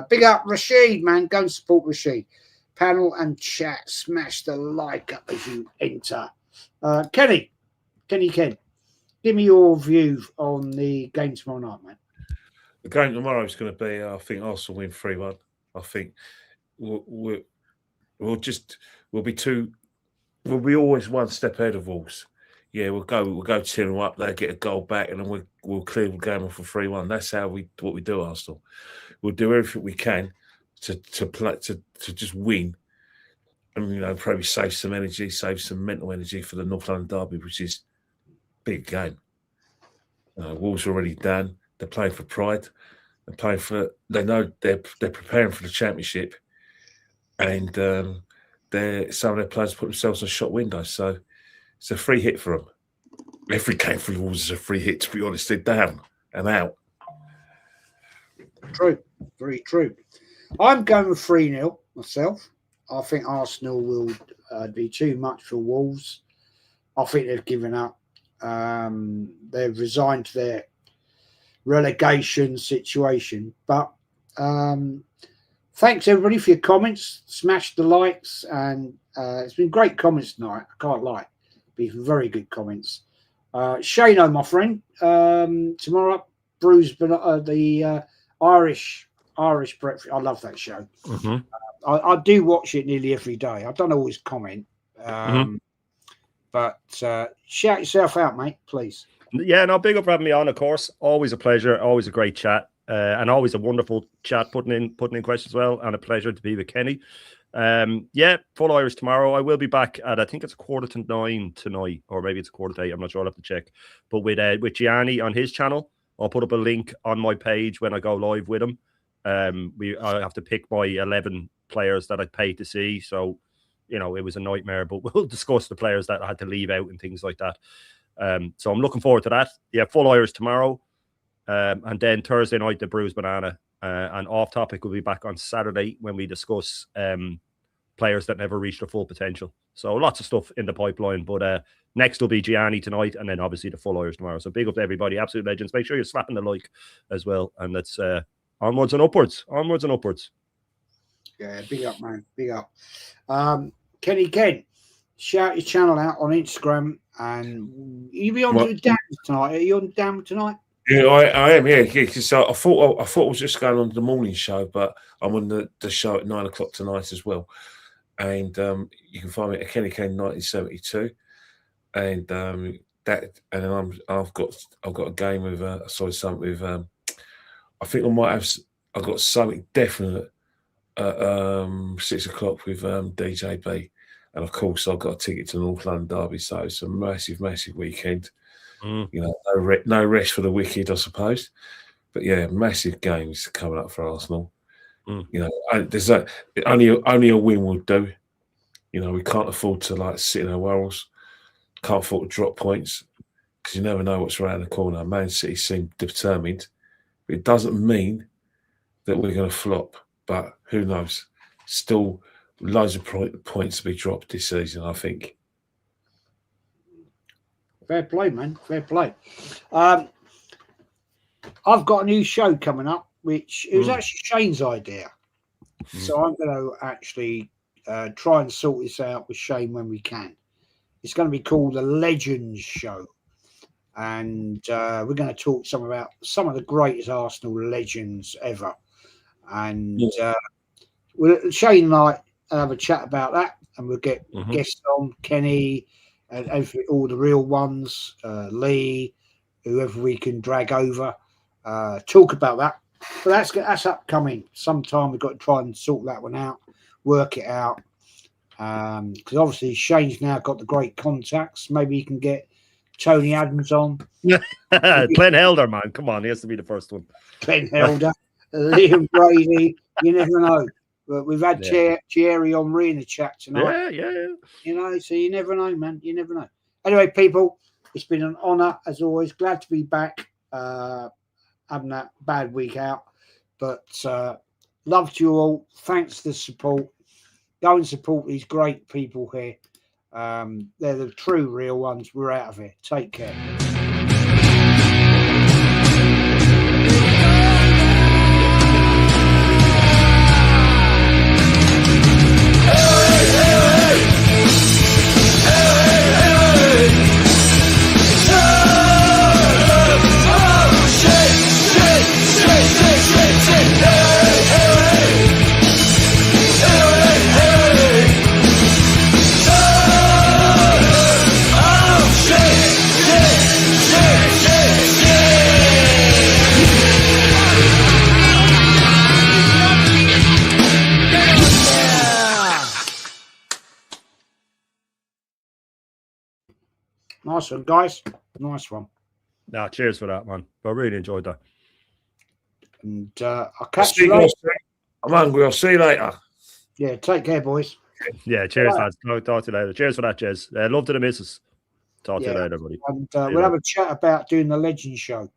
Big up Rashid, man. Go and support Rashid. Panel and chat, smash the like up as you enter. Kenny, give me your view on the game tomorrow night, man. The game tomorrow is going to be, I think Arsenal win 3-1. I think we'll be always one step ahead of Wolves. Yeah, we'll go 2-0 up there, get a goal back, and then we'll clear the game off for 3-1. That's what we do, Arsenal. We'll do everything we can to just win, and probably save some mental energy for the North London derby, which is a big game. Wolves are already done. They're playing for pride. They know they're preparing for the championship, and some of their players put themselves in a shot window. So it's a free hit for them. Every game for the Wolves is a free hit. To be honest, they're down and out. True, very true. I'm going with 3-0 myself. I think Arsenal will be too much for Wolves. I think they've given up. They've resigned to their relegation situation. But thanks, everybody, for your comments. Smash the likes. And it's been great comments tonight. I can't lie. Been very good comments. Shano, my friend, tomorrow, Bruce, the Irish breakfast. I love that show. Mm-hmm. I do watch it nearly every day. I don't always comment, but shout yourself out, mate, please. Yeah, no, big up for having me on. Of course, always a pleasure. Always a great chat, and always a wonderful chat. Putting in questions as well, and a pleasure to be with Kenny. Yeah, full Irish tomorrow. I will be back at, I think it's 8:45 tonight, or maybe it's 8:45. I'm not sure. I'll have to check. But with Gianni on his channel, I'll put up a link on my page when I go live with him. I have to pick my 11 players that I paid to see. So, it was a nightmare, but we'll discuss the players that I had to leave out and things like that. So I'm looking forward to that. Yeah, full Irish tomorrow. And then Thursday night, the Bruised Banana. And Off Topic will be back on Saturday when we discuss players that never reached their full potential. So lots of stuff in the pipeline. But next will be Gianni tonight, and then obviously the full Irish tomorrow. So big up to everybody, absolute legends. Make sure you're slapping the like as well. And let's onwards and upwards. Onwards and upwards. Yeah, big up, man. Big up. Kenny Ken, shout your channel out on Instagram. And you be on to Dan tonight. Are you on Dan tonight? Yeah, I am. Yeah, because I thought I was just going on the morning show, but I'm on the show at 9 o'clock tonight as well. And you can find me at Kenny Kane 1972, and I've got a game with something with I think I've got something definite at 6 o'clock with DJB, and of course I've got a ticket to the North London derby, so it's a massive weekend. No rest for the wicked, I suppose. But yeah, massive games coming up for Arsenal. You know, there's that only a win will do. You know, we can't afford to like sit in our wells. Can't afford to drop points because you never know what's around the corner. Man City seem determined. But it doesn't mean that we're going to flop. But who knows? Still, loads of points to be dropped this season, I think. Fair play, man. Fair play. I've got a new show coming up, which it was actually Shane's idea. So I'm going to actually try and sort this out with Shane when we can. It's going to be called the Legends Show. And we're going to talk about some of the greatest Arsenal legends ever. And Shane and I have a chat about that. And we'll get guests on, Kenny, and all the real ones, Lee, whoever we can drag over, talk about that. But that's upcoming. Sometime we've got to try and sort that one out, work it out. Because obviously Shane's now got the great contacts. Maybe he can get Tony Adams on. Glenn Helder, man. Come on, he has to be the first one. Glenn Helder, Liam Brady. You never know. But we've had Thierry Henry in the chat tonight. Yeah. You know, so you never know, man. You never know. Anyway, people, it's been an honour as always. Glad to be back. Having that bad week out. But love to you all. Thanks for the support. Go and support these great people here. They're the true real ones. We're out of here. Take care. Nice one, guys. Nice one. No, cheers for that, man. I really enjoyed that. And I'll catch you later. I'm hungry. I'll see you later. Yeah, take care, boys. Yeah, cheers, lads. Talk to you later. Cheers for that, Jez. Love to the missus. Talk to you later, buddy. And we'll have a chat about doing the Legends Show.